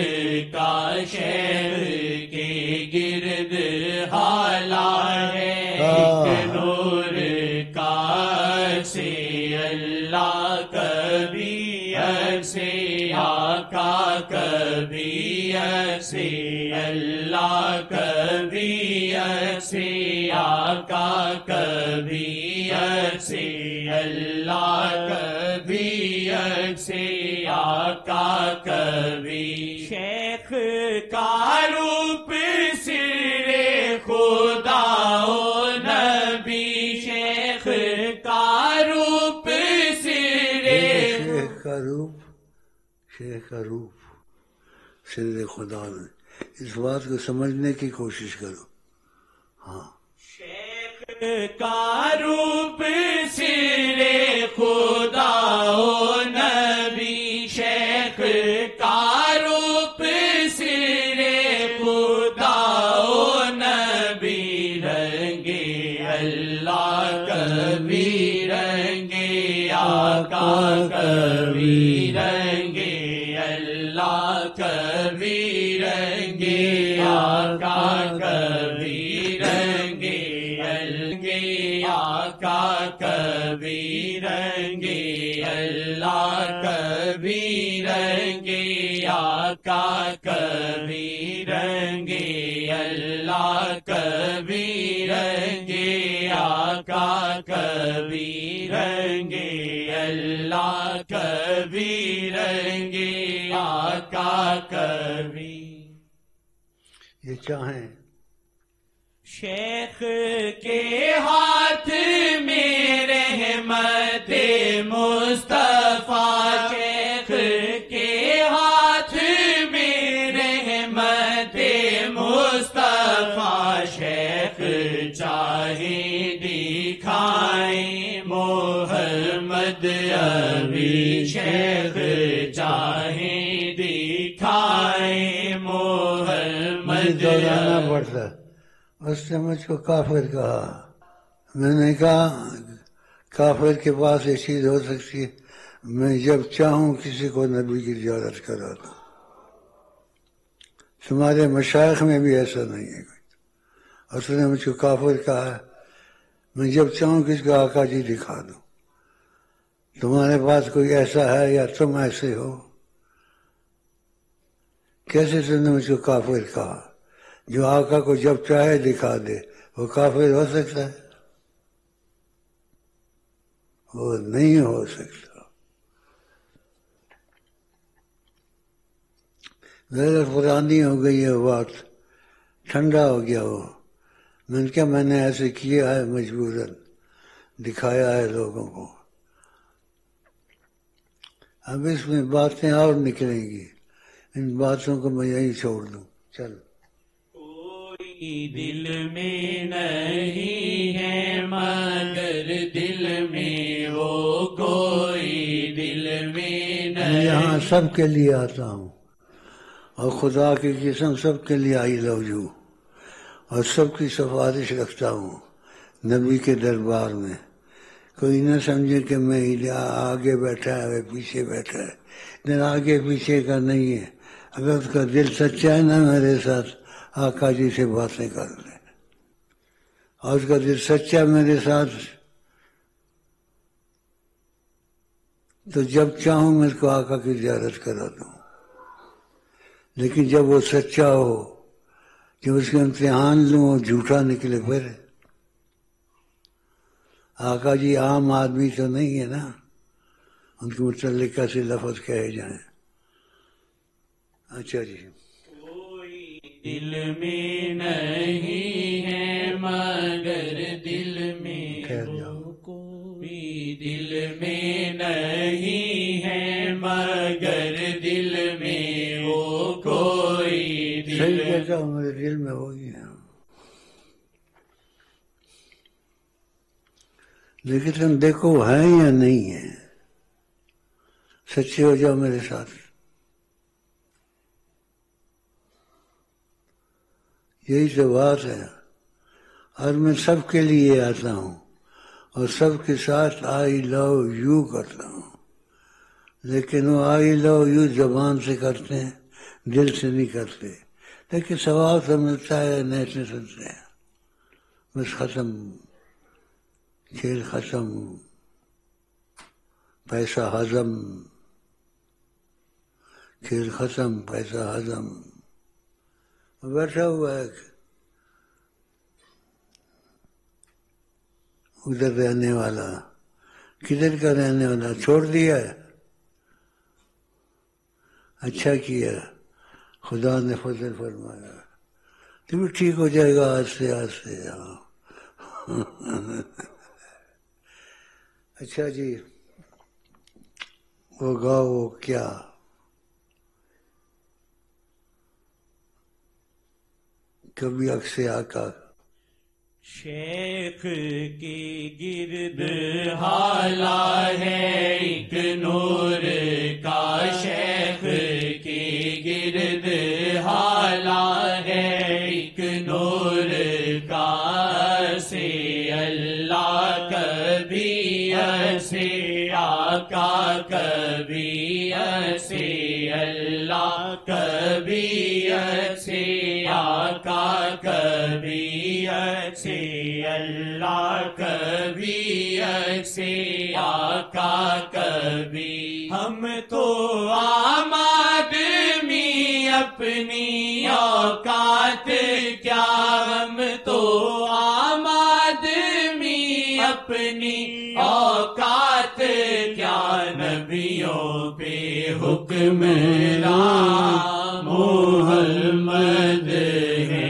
کا، شیخ کے گرد حالا ہے ایک نور کا، سے اللہ کبھی سے آقا کبھی سے اللہ کبھی سے آقا کبھی سے اللہ کبھی سے آقا کبھی۔ شیخ کا روپ سر خدا و نبی، شیخ کا روپ سر شیخ کا روپ، شیخ کا روپ سر خدا میں، اس بات کو سمجھنے کی کوشش کرو۔ ہاں، شیخ کا روپ سر خدا و نبی، شیخ کا روپ سر خدا و نبی، رنگے اللہ کبھی رنگے آقا کبھی رنگے اللہ کبھی رنگے آقا کبھی رنگے آقا کبھی رنگے اللہ کبھی رنگے آقا کبھی رنگے اللہ کبھی رنگے آقا کبھی رنگے اللہ کبھی رنگے آقا کبھی یہ چاہیں شیخ کے ہاتھ میں رحمت مصطفیٰ، شیخ کے ہاتھ میں رحمت مصطفیٰ، شیخ چاہے دکھائیں محمد ابھی، شیخ چاہے دکھائیں محمد دوڑانا پڑتا، اس نے مجھ کو کافر کہا. میں نے کہا کافر کے پاس یہ چیز ہو سکتی ہے، میں جب چاہوں کسی کو نبی کی زیارت کرا دوں. تمہارے مشائخ میں بھی ایسا نہیں ہے. اس نے مجھ کو کافر کہا، میں جب چاہوں کسی کو آقا جی دکھا دوں. تمہارے پاس کوئی ایسا ہے یا تم ایسے ہو؟ کیسے تم نے مجھ کو کافر کہا؟ جو آقا کو جب چاہے دکھا دے وہ کافر ہو سکتا ہے؟ وہ نہیں ہو سکتا. ذرا پرانی ہو گئی ہے بات، ٹھنڈا ہو گیا وہ. میں نے کہا میں نے ایسے کیا ہے مجبوراً، دکھایا ہے لوگوں کو. اب اس میں باتیں اور نکلیں گی، ان باتوں کو میں یہیں چھوڑ دوں. چل کوئی دل میں نہیں ہے مگر دل میں وہ کوئی دل میں میں نہیں. یہاں سب کے لیے آتا ہوں، اور خدا کی قسم سب کے لیے آئی لو یو، اور سب کی سفارش رکھتا ہوں نبی کے دربار میں. کوئی نہ سمجھے کہ میں آگے بیٹھا ہے پیچھے بیٹھا ہے. دن آگے پیچھے کا نہیں ہے. اگر اس کا دل سچا ہے نا میرے ساتھ، آقا جی سے باتیں کر لیں. اور اس کا دل سچا میرے ساتھ تو جب چاہوں میں اس کو آقا کی زیارت کرا دوں. لیکن جب وہ سچا ہو، جب اس کا امتحان لوں وہ جھوٹا نکلے، پھر آقا جی عام آدمی تو نہیں ہے نا، ان کے متعلق کیسے لفظ کہے جائیں. اچھا جی، کوئی دل میں نہیں ہے مگر دل میں خیر جاؤ. وہ کوئی دل میں نہیں ہے مگر دل میں وہ کوئی دل. صحیح کہتا ہوں، میرے دل میں وہی ہے. لیکن تم دیکھو ہے یا نہیں ہے. سچے ہو جاؤ میرے ساتھ. یہی تو بات ہے. اور میں سب کے لیے آتا ہوں اور سب کے ساتھ آئی لو یو کرتا ہوں. لیکن وہ آئی لو یو زبان سے کرتے ہیں، دل سے نہیں کرتے. لیکن ثواب تو ملتا ہے، نیچے سنتے ہیں. بس ختم، کھیل ختم، پیسہ ہضم، کھیل ختم، پیسہ ہضم. بیٹھا ہوا ہے ادھر رہنے والا، کدھر کا رہنے والا، چھوڑ دیا ہے. اچھا کیا، خدا نے فضل فرمایا. تو بھی ٹھیک ہو جائے گا آہستہ آہستہ. اچھا جی، وہ گاؤ وہ کیا، کبھی عکس آقا. شیخ کی گرد حالا ہے ایک نور کا، شیخ کی گرد حالا ہے ایک نور کا. سے اللہ کبھی ایسے آقا کبھی ایسے اللہ کبھی ایسے آقا کبھی ایسے اللہ کبھی ایسے آقا کبھی. ہم تو عام آدمی اپنی اوقات کیا، ہم تو عام آدمی اپنی اوقات کیا. نبیوں پہ حکمران محمد ہے.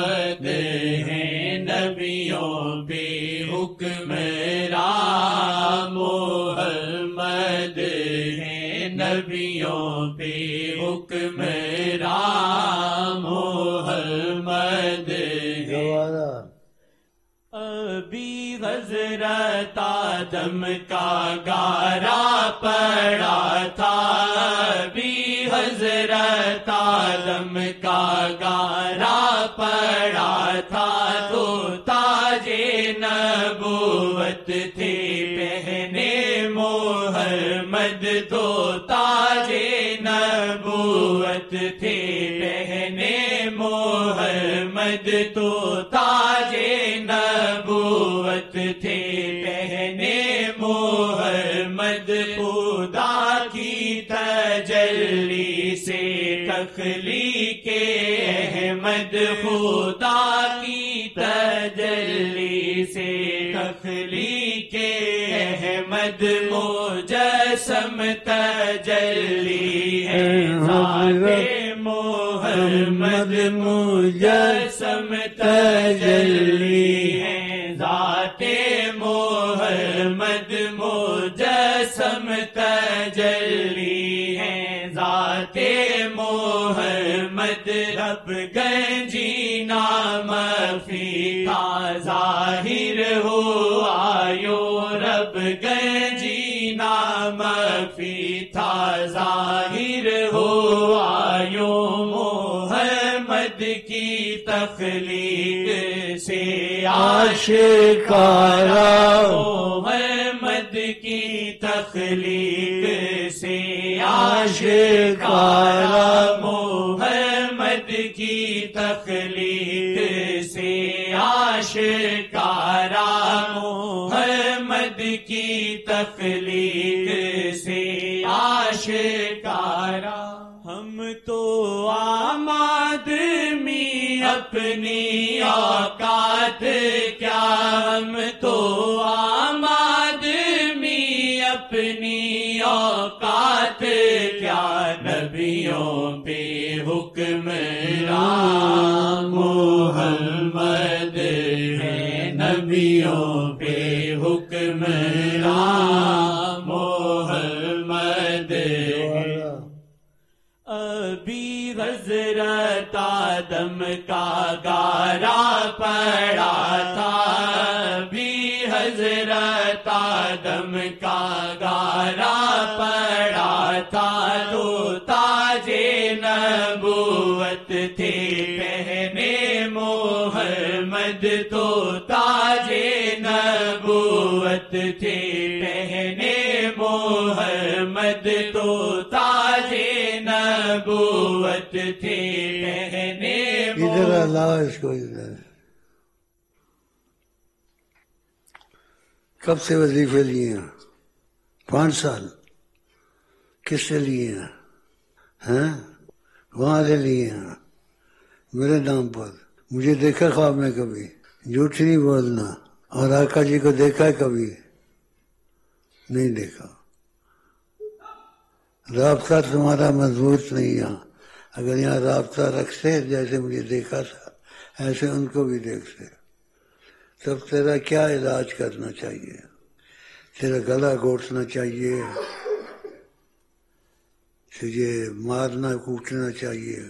محمد ہیں نبیوں پہ حکمراں، محمد ہیں نبیوں پہ حکمراں، محمد ابھی حضرت آدم کا گارا پڑا تھا، ابھی حضرت آدم کا گارا پڑا تھا، تو تاج نبوت تھے پہنے محمد، تو تاج نبوت تھے پہنے محمد، تو تاج نبوت تھے پہنے محمد، خدا کی تجلی سے تخلیق احمد، خدا کی تجلی سے تخلیق احمد، مجسم تجلی ہے ذات محمد، مجسم تجلی ہے ذات محمد، مجسم تجلی ہے ذات محمد، رب گنجی نام فی کا ظاہر ہوا یو، رب گنجی نام فی تھا ظاہر ہوا یو، محمد کی تخلیق سے آشکارا، محمد کی تخلیق سے آشکارا، محمد کی تخلیق سے آشکارا، محمد کی تخلیق سے آشکارا، ہم تو عام آدمی اپنی اوقات کیا، ہم تو عام آدمی اپنی اوقات کیا، نبیوں پہ حکمراں، محمد ہیں نبیوں پہ حکمراں، محمد ابھی حضرت آدم کا گارا پڑا تھا، ابھی حضرت آدم کا گارا پڑا تھا، تو تاج نبوت تھے پہنے محمد، تو تاج نبوت تھے پہنے محمد، تو تاج نبوت تھے پہنے ادھر اللہ اس کو ادھر کب سے وظیفے لیے ہیں؟ 5 سال کس سے لیے ہیں؟ وہاں سے لیے ہیں میرے نام پر. مجھے دیکھا خواب میں کبھی؟ جھوٹ نہیں بولنا. اور آقا جی کو دیکھا کبھی؟ نہیں دیکھا. رابطہ تمہارا مضبوط نہیں یہاں. اگر یہاں رابطہ رکھتے جیسے مجھے دیکھا تھا ایسے ان کو بھی دیکھتے تب تیرا کیا علاج کرنا چاہیے؟ تیرا گلا گھونٹنا چاہیے، تجھے مارنا کوٹنا چاہیے.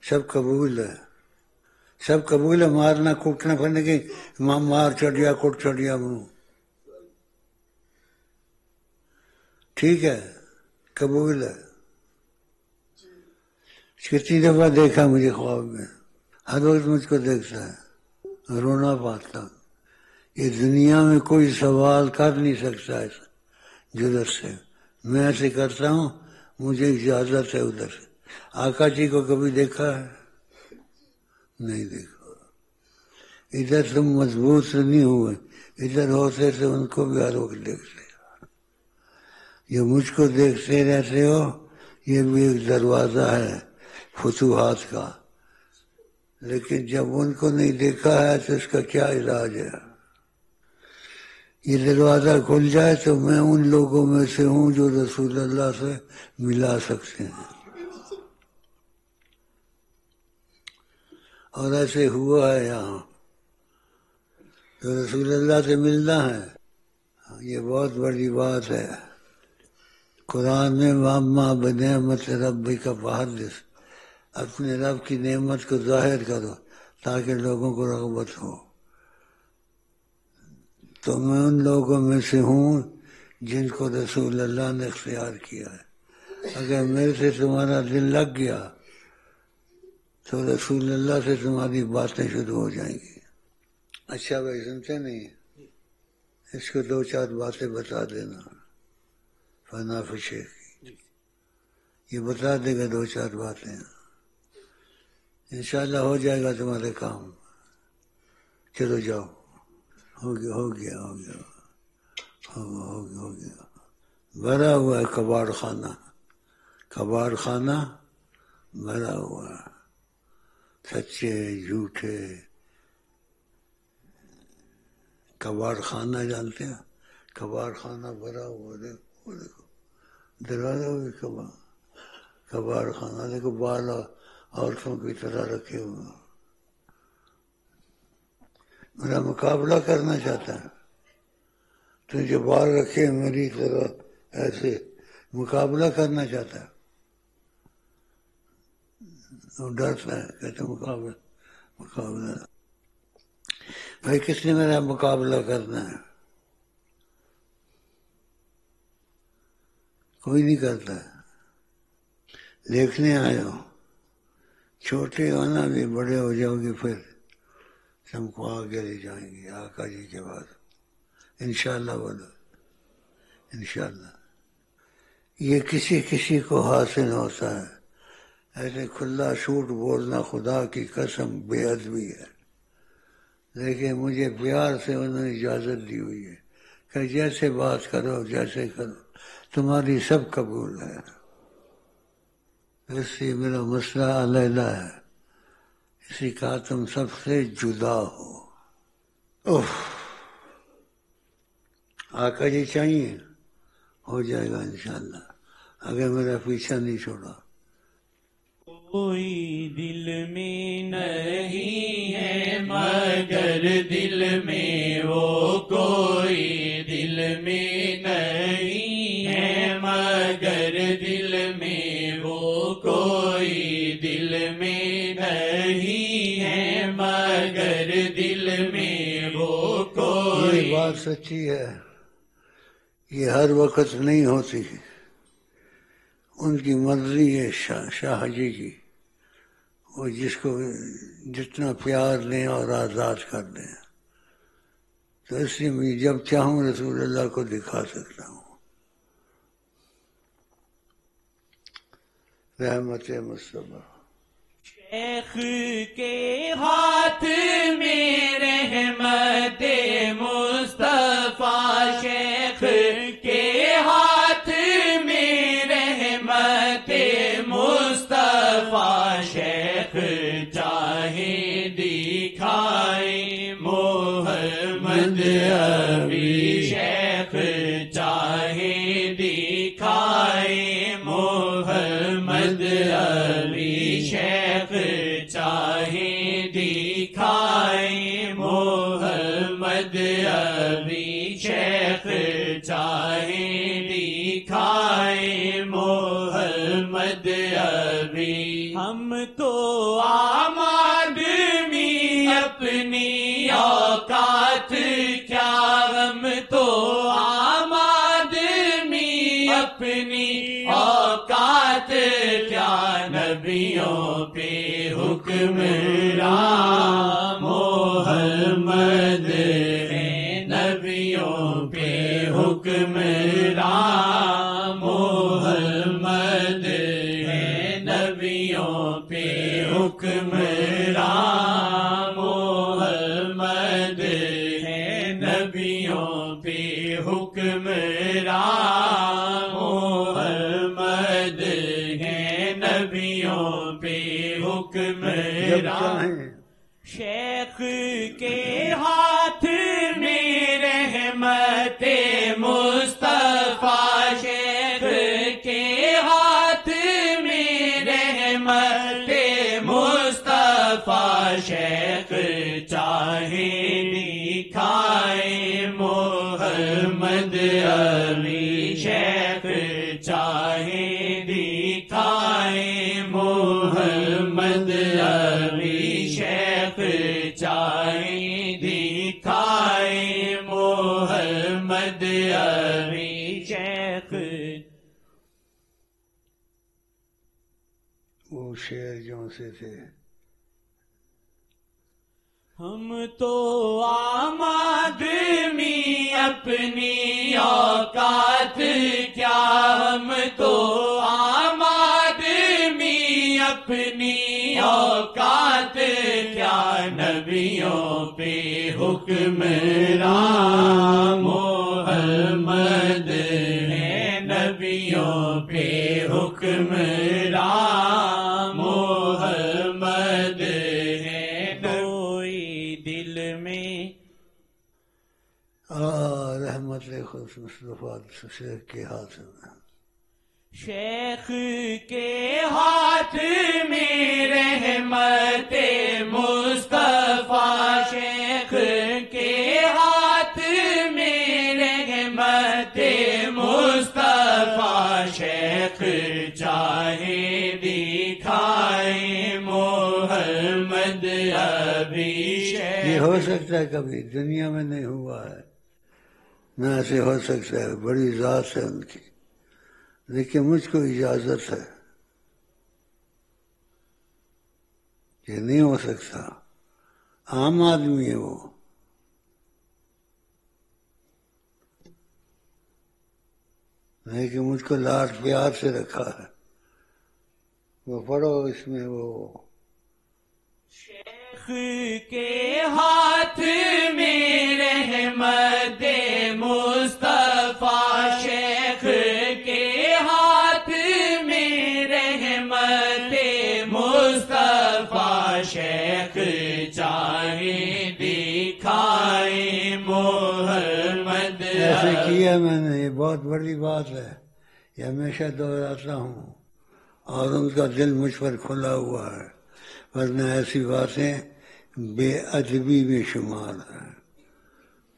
سب قبول ہے، سب قبول ہے. مارنا کوٹنا پڑنے کی مار چڑیا کوٹ چڑیا منہ ٹھیک ہے، قبول ہے. کتنی دفعہ دیکھا مجھے خواب میں، ہر وقت مجھ کو دیکھتا ہے، رونا پاتا. یہ دنیا میں کوئی سوال کر نہیں سکتا ہے جرأت سے. میں ایسے کرتا ہوں، مجھے اجازت ہے ادھر سے. آقا جی کو کبھی دیکھا ہے؟ نہیں دیکھا. ادھر تم مضبوط نہیں ہوئے، ادھر ہوتے تو ان کو بھی ہر وقت دیکھتے. یہ مجھ کو دیکھتے رہتے ہو، یہ بھی ایک دروازہ ہے فتوحات کا. لیکن جب ان کو نہیں دیکھا ہے تو اس کا کیا علاج ہے؟ یہ دروازہ کھل جائے تو میں ان لوگوں میں سے ہوں جو رسول اللہ سے ملا سکتے ہیں. اور ایسے ہوا ہے یہاں تو رسول اللہ سے ملنا ہے، یہ بہت بڑی بات ہے۔ قرآن میں واما بنعمت ربک فحدث، اپنے رب کی نعمت کو ظاہر کرو تاکہ لوگوں کو رغبت ہو۔ تو میں ان لوگوں میں سے ہوں جن کو رسول اللہ نے اختیار کیا ہے۔ اگر میرے سے تمہارا دل لگ گیا تو رسول اللہ سے تمہاری باتیں شروع ہو جائیں گی۔ اچھا بھائی سنتے نہیں، اس کو دو چار باتیں بتا دینا فنا شیخ کی، یہ بتا دے گا دو چار باتیں، انشاءاللہ ہو جائے گا تمہارے کام۔ چلو جاؤ، ہو گیا بھرا ہوا ہے کباڑ خانہ بھرا ہوا ہے، سچے جھوٹے کباڑ خانہ جانتے ہیں؟ کباڑ خانہ بھرا ہوا، دیکھو دروازہ بھی کباڑ خانہ، دیکھو بال عورتوں کی طرح رکھے ہوئے۔ میرا مقابلہ کرنا چاہتا ہے تو جو بال رکھے میری طرح ایسے مقابلہ کرنا چاہتا ہے، وہ ڈرتا ہے، کہتے مقابلہ بھائی کس نے میرا مقابلہ کرنا ہے؟ کوئی نہیں کرتا ہے۔ دیکھنے آئے ہو، چھوٹے ہونا بھی بڑے ہو جاؤ گے پھر تم کو آگے لے جائیں گے آقا جی کے بعد، انشاءاللہ بولو انشاءاللہ۔ یہ کسی کو حاصل ہوتا ہے، ایسے کھلا جھوٹ بولنا خدا کی قسم بے ادبی ہے، لیکن مجھے پیار سے انہوں نے اجازت دی ہوئی ہے کہ جیسے بات کرو جیسے کرو تمہاری سب قبول ہے۔ اس لیے میرا مسئلہ علیحدہ ہے، اسی کہا تم سب سے جدا ہو۔ آقا جی چاہیے، ہو جائے گا انشاءاللہ اگر میرا پیچھا نہیں چھوڑا۔ کوئی دل میں نہیں ہے مگر دل میں وہ کوئی دل میں نہیں ہے مگر دل میں وہ کوئی دل میں نہیں ہے مگر دل میں وہ کوئی۔ یہ بات سچی ہے، یہ ہر وقت نہیں ہوتی، ان کی مرضی ہے شاہ جی کی، وہ جس کو جتنا پیار دیں اور آزاد کر دیں، تو اس لیے میں جب چاہوں رسول اللہ کو دکھا سکتا ہوں۔ رحمت مصطفیٰ شیخ کے ہاتھ میں رحمت مصطفیٰ، شیخ کے ہاتھ میں رحمت مصطفیٰ، شیخ چاہے دکھائے محمد ابھی، شیخ چاہے دکھائے محمد ابھی، شیخ چاہے دکھائے محمد ابھی، شیخ چاہے دکھائے محمد ابھی۔ ہم تو عام آدمی اپنی اوقات کیا، ہم تو عام آدمی اپنی اوقات کیا، نبیوں پہ حکمران محمد ہے، نبیوں پہ حکمران محمد ہے، نبیوں پہ حکمران محمد ہے، نبیوں پہ حکمران محمد ہے، نبیوں پہ حکمران۔ شیخ کے ہاتھ میں رحمت مصطفیٰ، شیخ کے ہاتھ میں رحمت مصطفیٰ، مصطفیٰ شیخ چاہے دکھائے محمد علی شیخ چاہے دکھائے محمد علی شیخ چاہے دکھائے محمد علی شیخ. وہ شعر جو سے تھے ہم تو عام آدمی اپنی اوقات کیا، ہم تو عام آدمی اپنی اوقات کیا، نبیوں پہ حکمران محمد ہے، نبیوں پہ حکمران محمد ہے. کوئی دل میں رحمت خود مصطفیٰ شیخ کے ہاتھ میں، شیخ کے ہاتھ میں رحمت مصطفیٰ، شیخ کے ہاتھ میں رحمت مصطفیٰ، شیخ چاہے دکھائے محمد ابھی شیخ. یہ ہو سکتا ہے کبھی دنیا میں نہیں ہوا ہے، نہ ایسے ہو سکتا ہے، بڑی ذات ہے ان کی، لیکن مجھ کو اجازت ہے کہ نہیں ہو سکتا. عام آدمی ہے وہ، لیکن مجھ کو لاڈ پیار سے رکھا ہے. وہ پڑھو اس میں وہ شیخ کے ہاتھ میں رحمت مصطفیٰ، شیخ کے ہاتھ میں رحمت مصطفیٰ، شیخ چاہے دکھائے محمد. ایسے کیا میں نے، یہ بہت بڑی بات ہے، یہ ہمیشہ دہراتا ہوں، اور ان کا دل مجھ پر کھلا ہوا ہے، ورنہ ایسی باتیں بے ادبی میں شمار ہے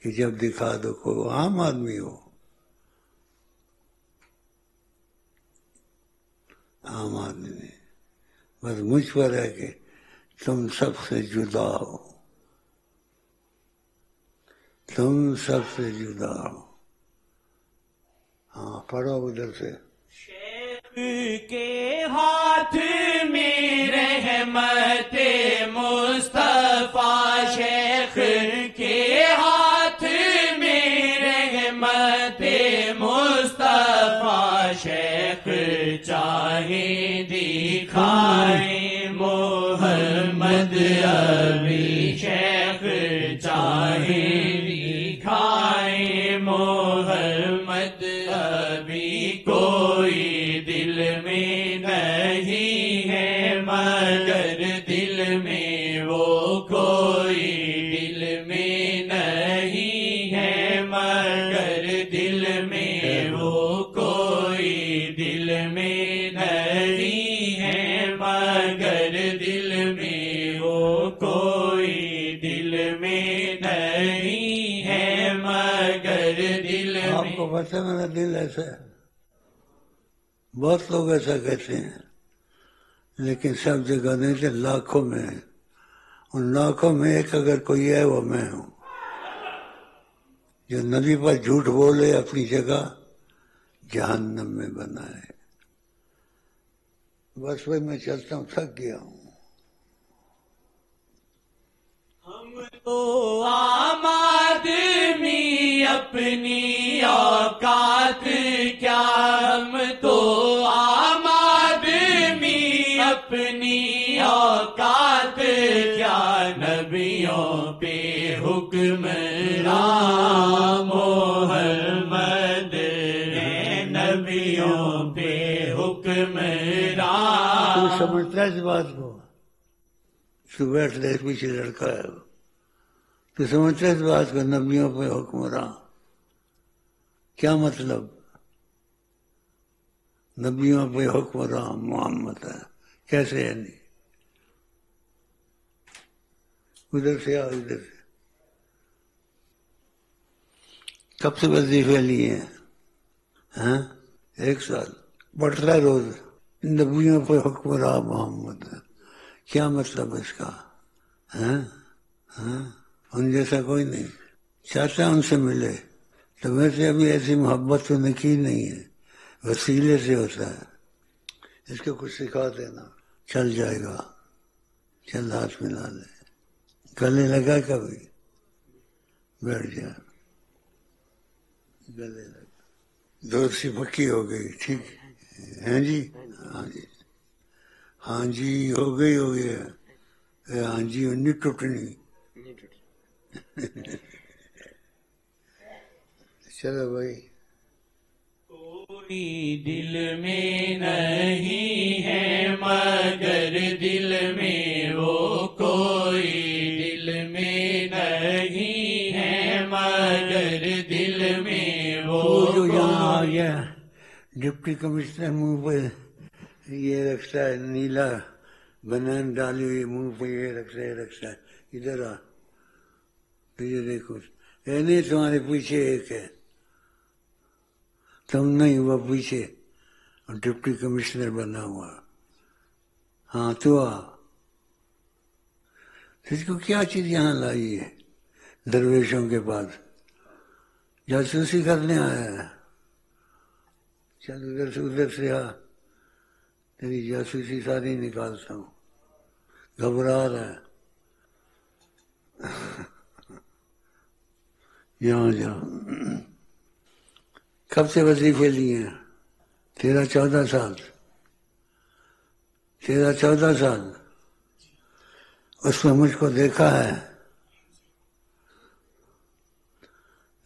کہ جب دکھا دو کوئی عام آدمی ہو، عام آدمی، بس مجھ پر ہے کہ تم سب سے جدا ہو، تم سب سے جدا ہو. ہاں پڑھو ادھر سے. شیخ کے ہاتھ میں رحمت مصطفیٰ، شیخ کے ہاتھ میں رحمت مصطفیٰ، شیخ چاہے دکھائے محمد ابھی شیخ چاہے دکھائے محمد ابھی. کوئی دل میں نہیں ہے مگر دل میں وہ، کوئی دل میں نہیں ہے مگر دل میں وہ، کوئی دل میں نہیں ہے مگر دل میں وہ، کوئی دل میں نہیں ہے مگر دل میں. آپ کو پتہ ہے میرا دل ایسا ہے، بہت لوگ ایسا کہتے ہیں، لیکن سب جگہ نہیں تھے، لاکھوں میں ہیں. ان لاکھوں میں ایک اگر کوئی ہے وہ میں ہوں، جو نبی پر جھوٹ بولے اپنی جگہ جہنم میں بنائے. بس وہی میں چلتا ہوں، تھک گیا ہوں. ہم تو عام آدمی اپنی اوقات کیا، ہم تو عام آدمی اپنی اوقات کیا، نبیوں پہ حکمران محمد ہے، نبیوں پہ حکمران. تو سمجھتا ہے اس بات کو؟ تو بیٹھ رہے پیچھے لڑکا ہے وہ، تو سمجھتا ہے اس بات کو نبیوں پہ حکمراں کیا مطلب؟ نبیوں پہ حکمراں محمد ہے، کیسے ہے نہیں؟ ادھر سے آ ادھر سے. کب سے وظیفے لیے ہیں؟ ہاں 1 سال. پڑھتا ہے روز نبیوں پہ حکمراں محمد. کیا مطلب اس کا؟ ہاں ان جیسا کوئی نہیں. چاہتا ان سے ملے تو ویسے ابھی ایسی محبت تو نے کی نہیں ہے، وسیلے سے ہوتا ہے. اس کو کچھ سکھا دینا، چل جائے گا. چل ہاتھ ملا لے، گلے لگا کبھی، بیٹھ جا، گلے لگا. دوستی پکی ہو گئی. ٹھیک ہے جی. ہاں جی، ہاں جی ہو گئی ہے. ہاں جی نہیں ٹوٹنی. چلو بھائی. کوئی دل میں نہیں ہے مگر دل میں وہ کوئی دل میں نہیں ہے مگر دل میں وہ جو یہاں آ گیا ڈپٹی کمشنر منہ پہ یہ رکھتا ہے، نیلا بنان ڈالی ہوئی منہ پہ یہ رکھتا ہے. ادھر آ تو یہ دیکھو. نہیں تمہارے پیچھے ایک ہے، تم نہیں ہوا پیچھے، ڈپٹی کمشنر بنا ہوا. ہاں تو آ. اس کو کیا چیز یہاں لائی ہے درویشوں کے پاس؟ جاسوسی کرنے آیا ہے. چل ادھر سے آ، تیری جاسوسی ساری نکالتا ہوں. گھبرا رہا ہے. یہاں جا. کب سے وظیفے لیے ہیں؟ 13-14 سال. 13-14 سال. اس میں مجھ کو دیکھا ہے،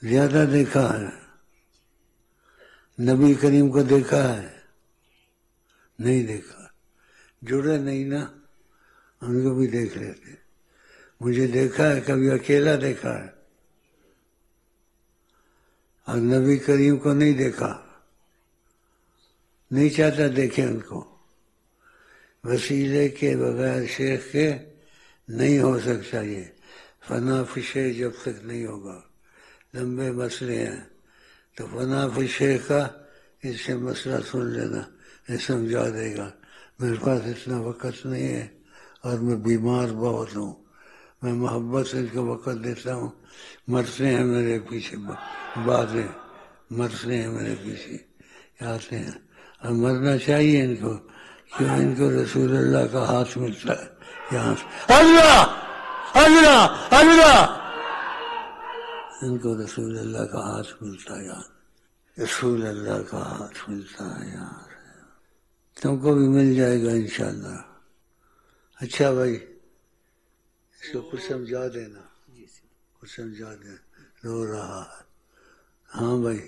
زیادہ دیکھا ہے. نبی کریم کو دیکھا ہے؟ نہیں دیکھا. جڑے نہیں نا، ان کو بھی دیکھ لیتے. مجھے دیکھا ہے، کبھی اکیلا دیکھا ہے، اور نبی کریم کو نہیں دیکھا. نہیں چاہتا دیکھے ان کو. وسیلے کے بغیر شیخ کے نہیں ہو سکتا. یہ فنا فشے جب تک نہیں ہوگا. لمبے مسئلے ہیں تو فنا فشے کا اس سے مسئلہ سن لینا، یہ سمجھا دے گا. میرے پاس اتنا وقت نہیں ہے اور میں بیمار بہت ہوں. میں محبت سے ان کو وقت دیتا ہوں. مرتے ہیں میرے پیچھے باتیں، مرتے ہیں میرے پیچھے آتے ہیں. اور مرنا چاہیے ان کو، کیوں؟ ان کو رسول اللہ کا ہاتھ ملتا ہے یہاں سے. اللہ اللہ اللہ، ان کو رسول اللہ کا ہاتھ ملتا ہے یہاں. رسول اللہ کا ہاتھ ملتا ہے یہاں سے. تم کو بھی مل جائے گا انشاءاللہ. اچھا بھائی، اس کو کچھ سمجھا دینا، کچھ سمجھا دینا. رو رہا ہے. ہاں بھائی.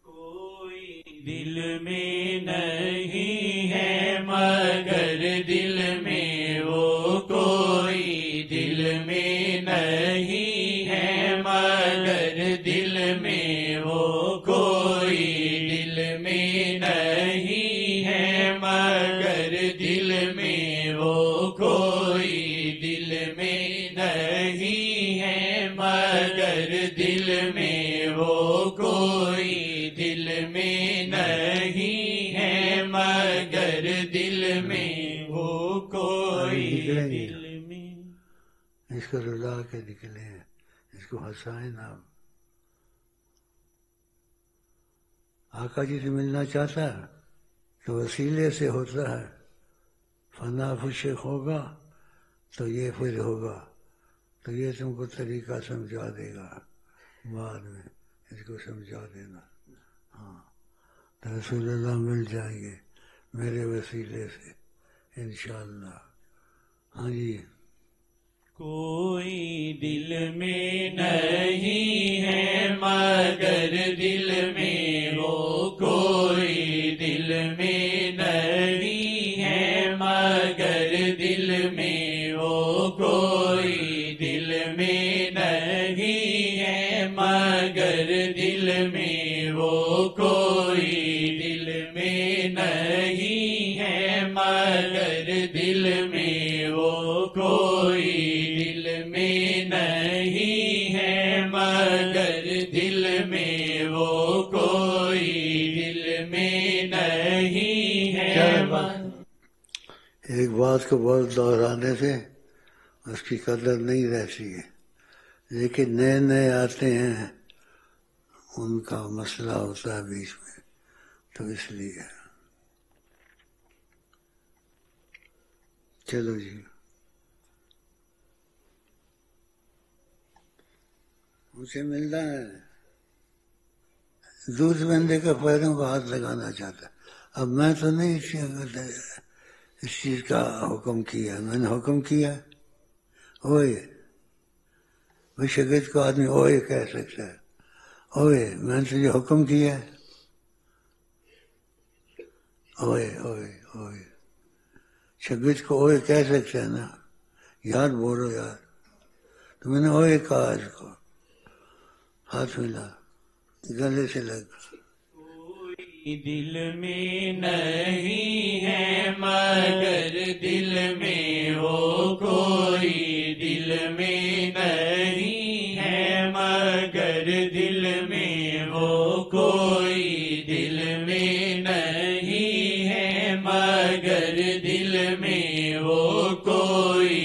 کوئی دل میں نہیں ہے مگر دل میں وہ کوئی دل میں نہیں ہے مگر دل میں وہ کوئی دل میں نہیں ہے مگر دل میں وہ کوئی دل میں نہیں ہے مگر دل میں وہ کوئی دل میں نہیں ہے مگر دل میں وہ کوئی دل میں. اس کو رلا کے نکلے، اس کو ہنسائیں نا. آقا جی سے ملنا چاہتا ہے تو وسیلے سے ہوتا ہے. فنا فشق ہوگا تو یہ پھر ہوگا. تو یہ تم کو طریقہ سمجھا دے گا بعد میں. اس کو سمجھا دینا. ہاں تو رسول اللہ مل جائیں گے میرے وسیلے سے انشاءاللہ. ہاں جی. کوئی دل میں نہیں ہے مگر دل میں وہ کوئی دل میں نہیں ہے مگر دل میں وہ کوئی دل میں نہیں ہے مگر دل میں وہ کوئی دل میں نہیں ہے مگر دل میں وہ کوئی کوئی دل میں نہیں ہے مگر دل میں وہ کوئی دل میں نہیں ہے ایک بات کو بہت دہرانے سے اس کی قدر نہیں رہتی ہے، لیکن نئے نئے آتے ہیں ان کا مسئلہ ہوتا ہے بیچ میں، تو اس لیے چلو جی مجھے ملنا ہے دودھ بندے کا پیروں کو ہاتھ لگانا چاہتا ہے۔ اب میں تو نہیں اس چیز کا حکم کیا، میں نے حکم کیا اوئے بھائی شگرد کو آدمی اوئے کہہ سکتا ہے، اوئے میں نے تجھے حکم کیا ہے، اوئے اوئے اوئے شگرد کو اوئے کہہ سکتا ہے نا، یار بولو یار، تو میں نے اوئے کہا اس کو، ہاتھ ملا گلے سے لگ۔ کوئی دل میں نہیں ہے مگر دل میں وہ کوئی دل میں نہیں ہے مگر دل میں وہ کوئی دل میں نہیں ہے مگر دل میں وہ کوئی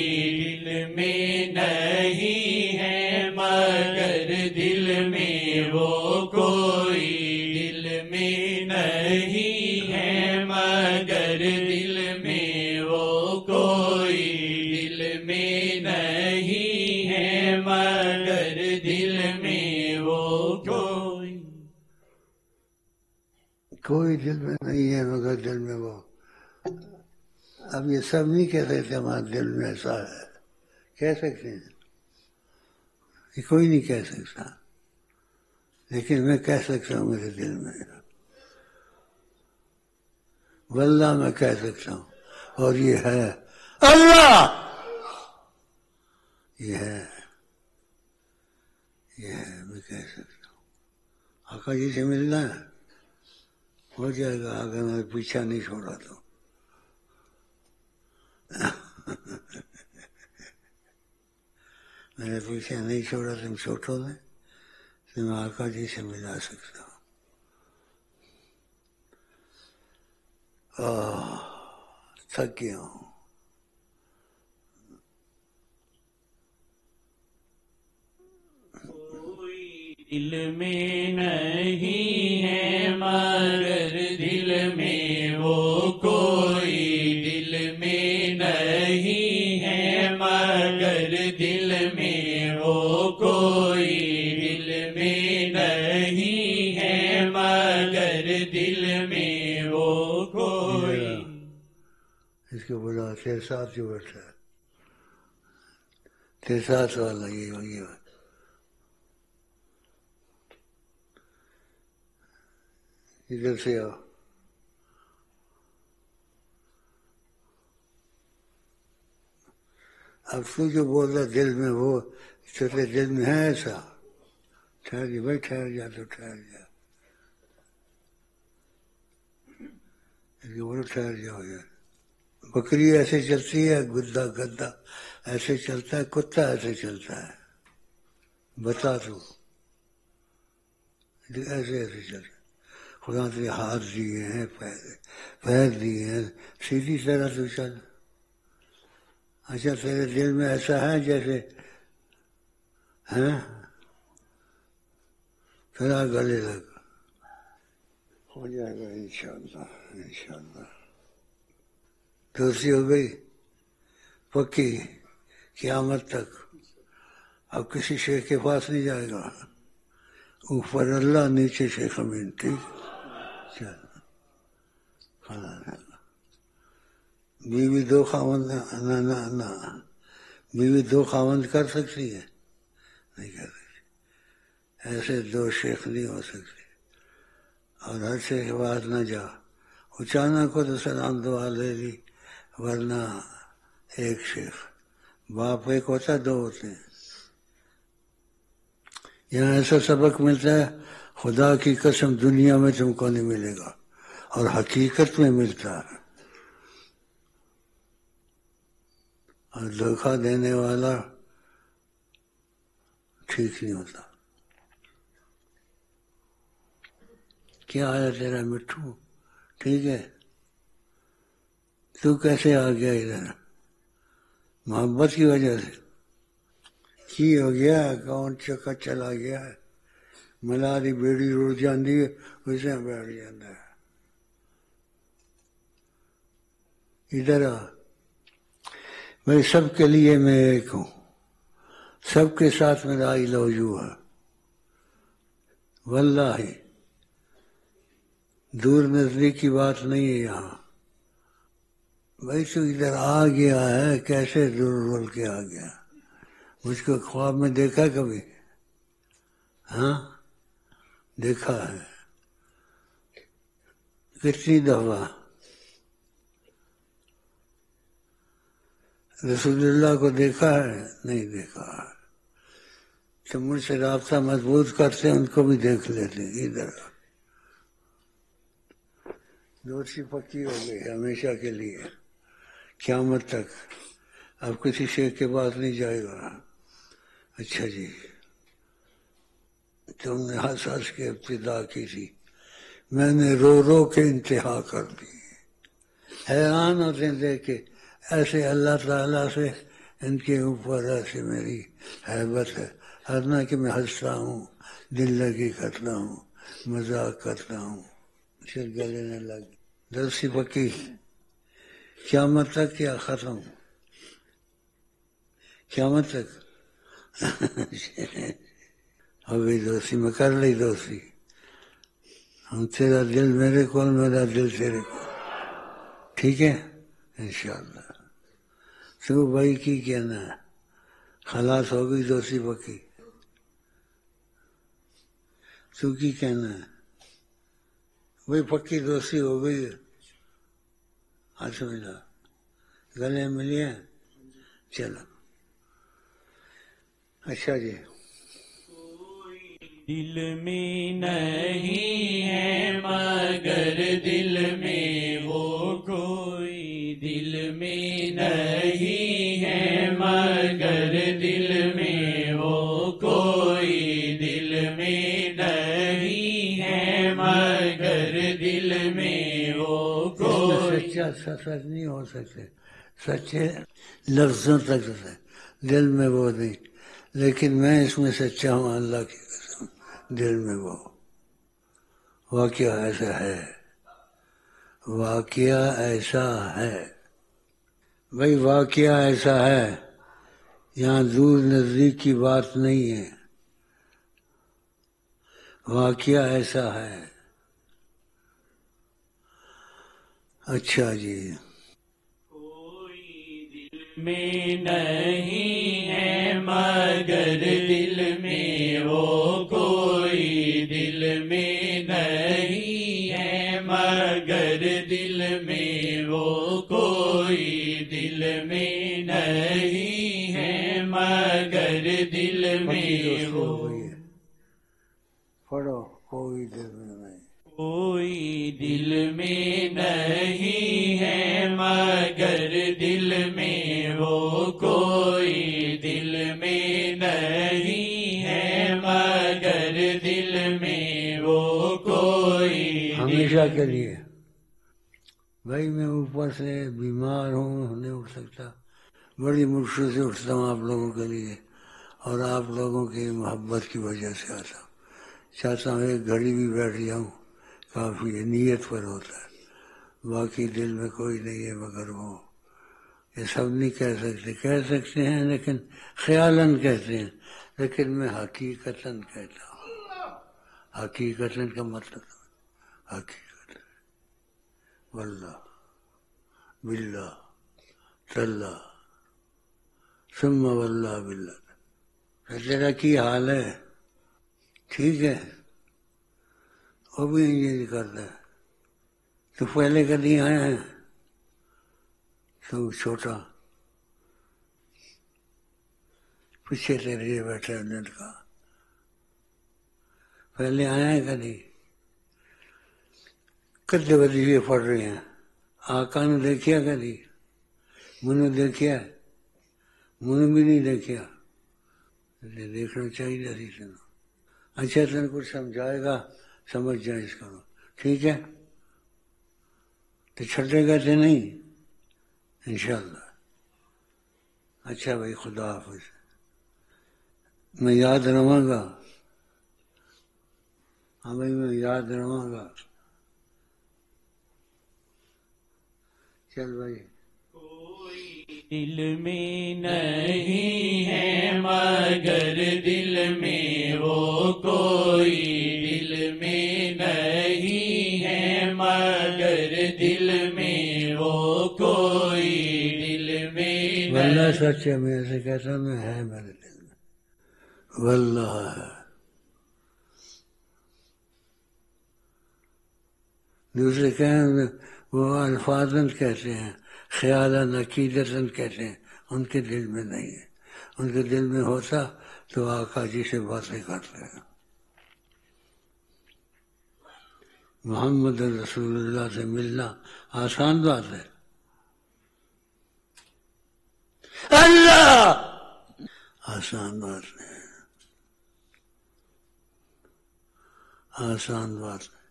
دل میں نہیں ہے مگر دل میں وہ کوئی دل میں نہیں ہے مگر دل میں وہ کوئی دل میں نہیں ہے مگر دل میں وہ کوئی دل میں نہیں ہے مگر دل میں وہ۔ اب یہ سب نہیں کہہ سکتے ہمارے دل میں ایسا ہے، کہہ سکتے ہیں؟ یہ کوئی نہیں کہہ سکتا، لیکن میں کہہ سکتا ہوں میرے دل میں، واللہ میں کہہ سکتا ہوں، اور یہ ہے اللہ، یہ ہے میں کہہ سکتا ہوں۔ آقا جی سے ملنا ہے ہو جائے گا، اگر میں پیچھا نہیں چھوڑا تو۔ میں نے پیچھا نہیں چھوڑا تم چھوٹوں نے، تو میں آقا جی سے ملا سکتا ہوں۔ تھک گیا ہوں۔ دل میں نہیں ہے مگر دل میں وہ کوئی دل میں نہیں ہے مگر دل میں وہ کوئی دل میں نہیں ہے مگر دل میں وہ کوئی۔ اس کو بولا تیرے ساتھ جو بیٹھا ہے، تیرے ساتھ والا یہ ادھر سے آؤ۔ اب تو جو بول رہا دل میں وہ تیرے دل میں ہے ایسا؟ ٹھہر جا بھائی، ٹھہر جا تو ٹھہر جا، بولو ٹھہر جاؤ یار۔ بکری ایسے چلتی ہے، گدا ایسے چلتا ہے، کتا ایسے چلتا ہے، بتا تو ایسے چلتا ہے۔ خدا نے ہاتھ دیے ہیں، پیر دیے ہیں، سیدھی طرح تو چل۔ اچھا تیرے دل میں ایسا ہے جیسے پھر گلے لگ، ہو جائے گا انشاءاللہ انشاءاللہ۔ دوستی ہو گئی پکی قیامت تک۔ اب کسی شیخ کے پاس نہیں جائے گا، اوپر اللہ نیچے شیخ امین، ٹھیک؟ چل بیوی دو خاوند نہ بیوی دو خاوند کر سکتی ہے؟ نہیں کر سکتی۔ ایسے دو شیخ نہیں ہو سکتے، اور ہر شیخ کے بعد نہ جا، اچانک کو تو سلام دعا لے لی، ورنہ ایک شیخ، باپ ایک ہوتا دو ہوتے ہیں۔ یہاں ایسا سبق ملتا ہے خدا کی قسم دنیا میں تم کو نہیں ملے گا، اور حقیقت میں ملتا ہے۔ اور دھوکہ دینے والا ٹھیک نہیں ہوتا. کیا حال ہے تیرا مٹھو؟ ٹھیک ہے؟ تو کیسے آ گیا ادھر؟ محبت کی وجہ سے کی ہو گیا؟ کون چکا چلا گیا ہے؟ ملاری بیڑی رڑ جاندی ہے ویسے بیٹھ جاتا ہے. ادھر آ بھائی، سب کے لیے میں ایک ہوں، سب کے ساتھ میرا آئی لو یو ہے. واللہ دور نزدیک کی بات نہیں ہے یہاں. بھائی تو ادھر آ گیا ہے، کیسے دور رول کے آ گیا؟ مجھ کو خواب میں دیکھا کبھی؟ ہاں دیکھا ہے. کتنی دفعہ؟ رسول اللہ کو دیکھا ہے؟ نہیں دیکھا ہے. تو مجھ سے رابطہ مضبوط کرتے ان کو بھی دیکھ لیتے. ادھر دوستی پکی ہو گئی ہمیشہ کے لیے، قیامت تک. اب کسی شیخ کے پاس نہیں جائے گا. اچھا جی، تم نے ہنس ہنس کے ابتدا کی تھی، میں نے رو رو کے انتہا کر دی. حیران ہوتے ہیں دیکھ کے ایسے اللہ تعالیٰ سے ان کے اوپر ایسے میری حیبت ہے. حتنا کہ میں ہنستا ہوں، دل لگی کرتا ہوں، مذاق کرتا ہوں. پھر گلے نہ لگ دوستی پکی قیامت تک کیا ختم؟ قیامت تک ہو گئی دوستی. میں کر لی دوستی. ہم تیرا دل میرے کو، میرا دل تیرے کو. ٹھیک ہے انشاءاللہ. تو بھائی کی کہنا ہے؟ خلاص ہو گئی دوستی پکی. تو کی کہنا ہے؟ بھائی پکی دوستی ہو گئی ہے. ہاتھ ملا، گلے ملیے. چلو اچھا جی. دل میں نہیں ہے مگر دل میں وہ کوئی، دل میں نہیں ہے مگر دل میں وہ کوئی، دل میں نہیں ہے مگر دل میں وہ کوئی. سچا سچ نہیں ہو سکتے، سچے لفظوں تک ہے، دل میں وہ نہیں. لیکن میں اس میں سچا ہوں اللہ کی قسم. دل میں وہ واقعہ ایسا ہے، واقعہ ایسا ہے. بھائی واقعہ ایسا ہے، یہاں دور نزدیک کی بات نہیں ہے. واقعہ ایسا ہے. اچھا جی. کوئی دل میں نہیں ہے مگر دل میں وہ کوئی، دل میں نہیں ہے مگر دل میں وہ کوئی، دل میں نہیں ہے مگر دل میں وہ. پڑھو کوئی دل میں نہیں. کوئی دل میں نہیں ہے مگر دل میں وہ کوئی، دل میں نہیں ہے مگر دل میں وہ کوئی. ہمیشہ کے لیے. بھائی میں اوپر سے بیمار ہوں، نہیں اٹھ سکتا. بڑی مشکل سے اٹھتا ہوں آپ لوگوں کے لیے، اور آپ لوگوں کی محبت کی وجہ سے آتا ہوں. چاہتا ہوں ایک گھڑی بھی بیٹھ جاؤں، کافی ہے. نیت پر ہوتا ہے، باقی دل میں کوئی نہیں ہے مگر وہ. یہ سب نہیں کہہ سکتے ہیں لیکن خیالاً کہتے ہیں. لیکن میں حقیقتاً کہتا ہوں. حقیقتاً کا مطلب حقیقت واللہ باللہ تاللہ ثم واللہ باللہ. تیرا کی حال ہے؟ ٹھیک ہے؟ وہ بھی انجینئر کرتا ہے. تو پہلے کبھی آیا ہے؟ تو چھوٹا پیچھے تیرے لیے بیٹھا ہے لڑکا. پہلے آیا ہے کبھی؟ کتنے وظیفے پڑھ رہے ہیں؟ آقا نے دیکھیا کبھی؟ منو دیکھیا ہے؟ منہ بھی نہیں دیکھا، دیکھنا چاہیے سی سنو. اچھا تین کچھ سمجھائے گا، سمجھ جائے اس کو، ٹھیک ہے؟ تو چھٹے گا تو نہیں انشاءاللہ. اچھا بھائی، خدا حافظ. میں یاد رہوں گا. ہاں بھائی، میں یاد رہوں گا. چل بھائی. دل میں نہیں ہے مگر دل میں وہ کوئی، دل میں نہیں ہے مگر دل میں وہ کوئی، دل میں واللہ سچ ہے، میں ایسے کہتا ہوں، میں ہے میرے دل میں، واللہ ہے. دوسرے کہیں وہ الفاظاً کہتے ہیں، خیالاً عقیدتاً کہتے ہیں، ان کے دل میں نہیں ہے. ان کے دل میں ہوتا تو آقا جی سے باتیں کرتے ہیں. محمد رسول اللہ سے ملنا آسان بات ہے. اللہ آسان بات ہے، آسان بات ہے.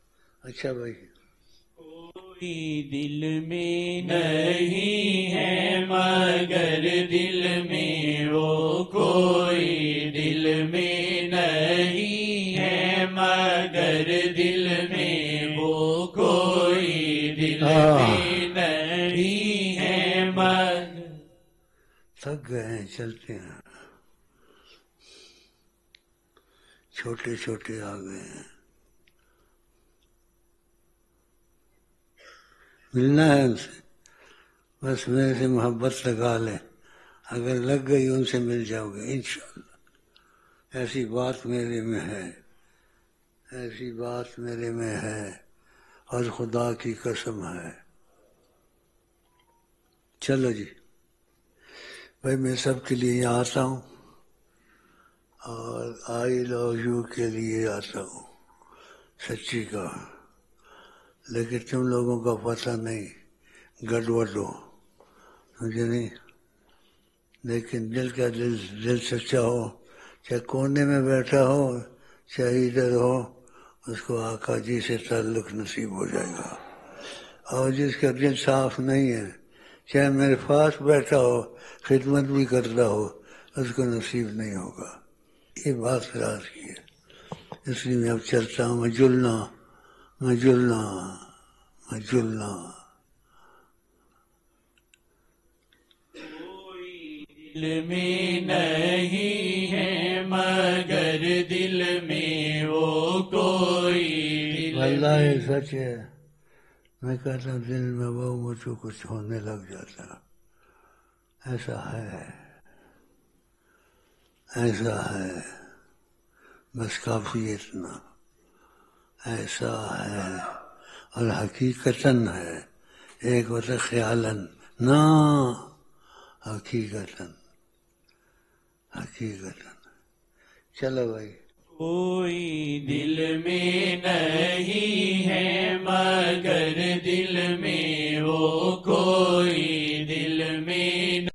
اچھا بھائی، کوئی دل میں نہیں ہے مگر دل میں وہ کوئی، دل میں نہیں ہے مگر دل میں وہ کوئی، دل میں نہیں ہے مگر. تھک گئے ہیں، چلتے ہیں. چھوٹے چھوٹے آ گئے ہیں. ملنا ہے ان سے، بس میرے سے محبت لگا لیں. اگر لگ گئی ان سے مل جاؤ گے انشاءاللہ. ایسی بات میرے میں ہے، ایسی بات میرے میں ہے، اور خدا کی قسم ہے. چلو جی بھائی، میں سب کے لیے یہاں آتا ہوں، اور آئی لو یو کے لیے آتا ہوں، سچی کا. لیکن تم لوگوں کا پتہ نہیں، گڑبڑ ہو، مجھے نہیں. لیکن دل کا دل سچا ہو، چاہے کونے میں بیٹھا ہو چاہے ادھر ہو، اس کو آقا جی سے تعلق نصیب ہو جائے گا. اور جس کا دل صاف نہیں ہے، چاہے میرے پاس بیٹھا ہو، خدمت بھی کرتا ہو، اس کو نصیب نہیں ہوگا. یہ بات راز کی ہے. اس لیے میں اب چلتا ہوں. میں جلنا، میں جلنا، میں جلنا. دل میں نہیں ہے مگر دل میں وہ کوئی، دل واللہ یہ سچ ہے. میں کہتا ہوں دل میں وہ مجھ کو کچھ ہونے لگ جاتا. ایسا ہے، ایسا ہے، بس کافی اتنا. ایسا ہے اور حقیقتاً ہے. ایک ہوتا خیالاً، نہ حقیقتاً، حقیقتاً. چلو بھائی. کوئی دل میں نہیں ہے مگر دل میں وہ کوئی، دل میں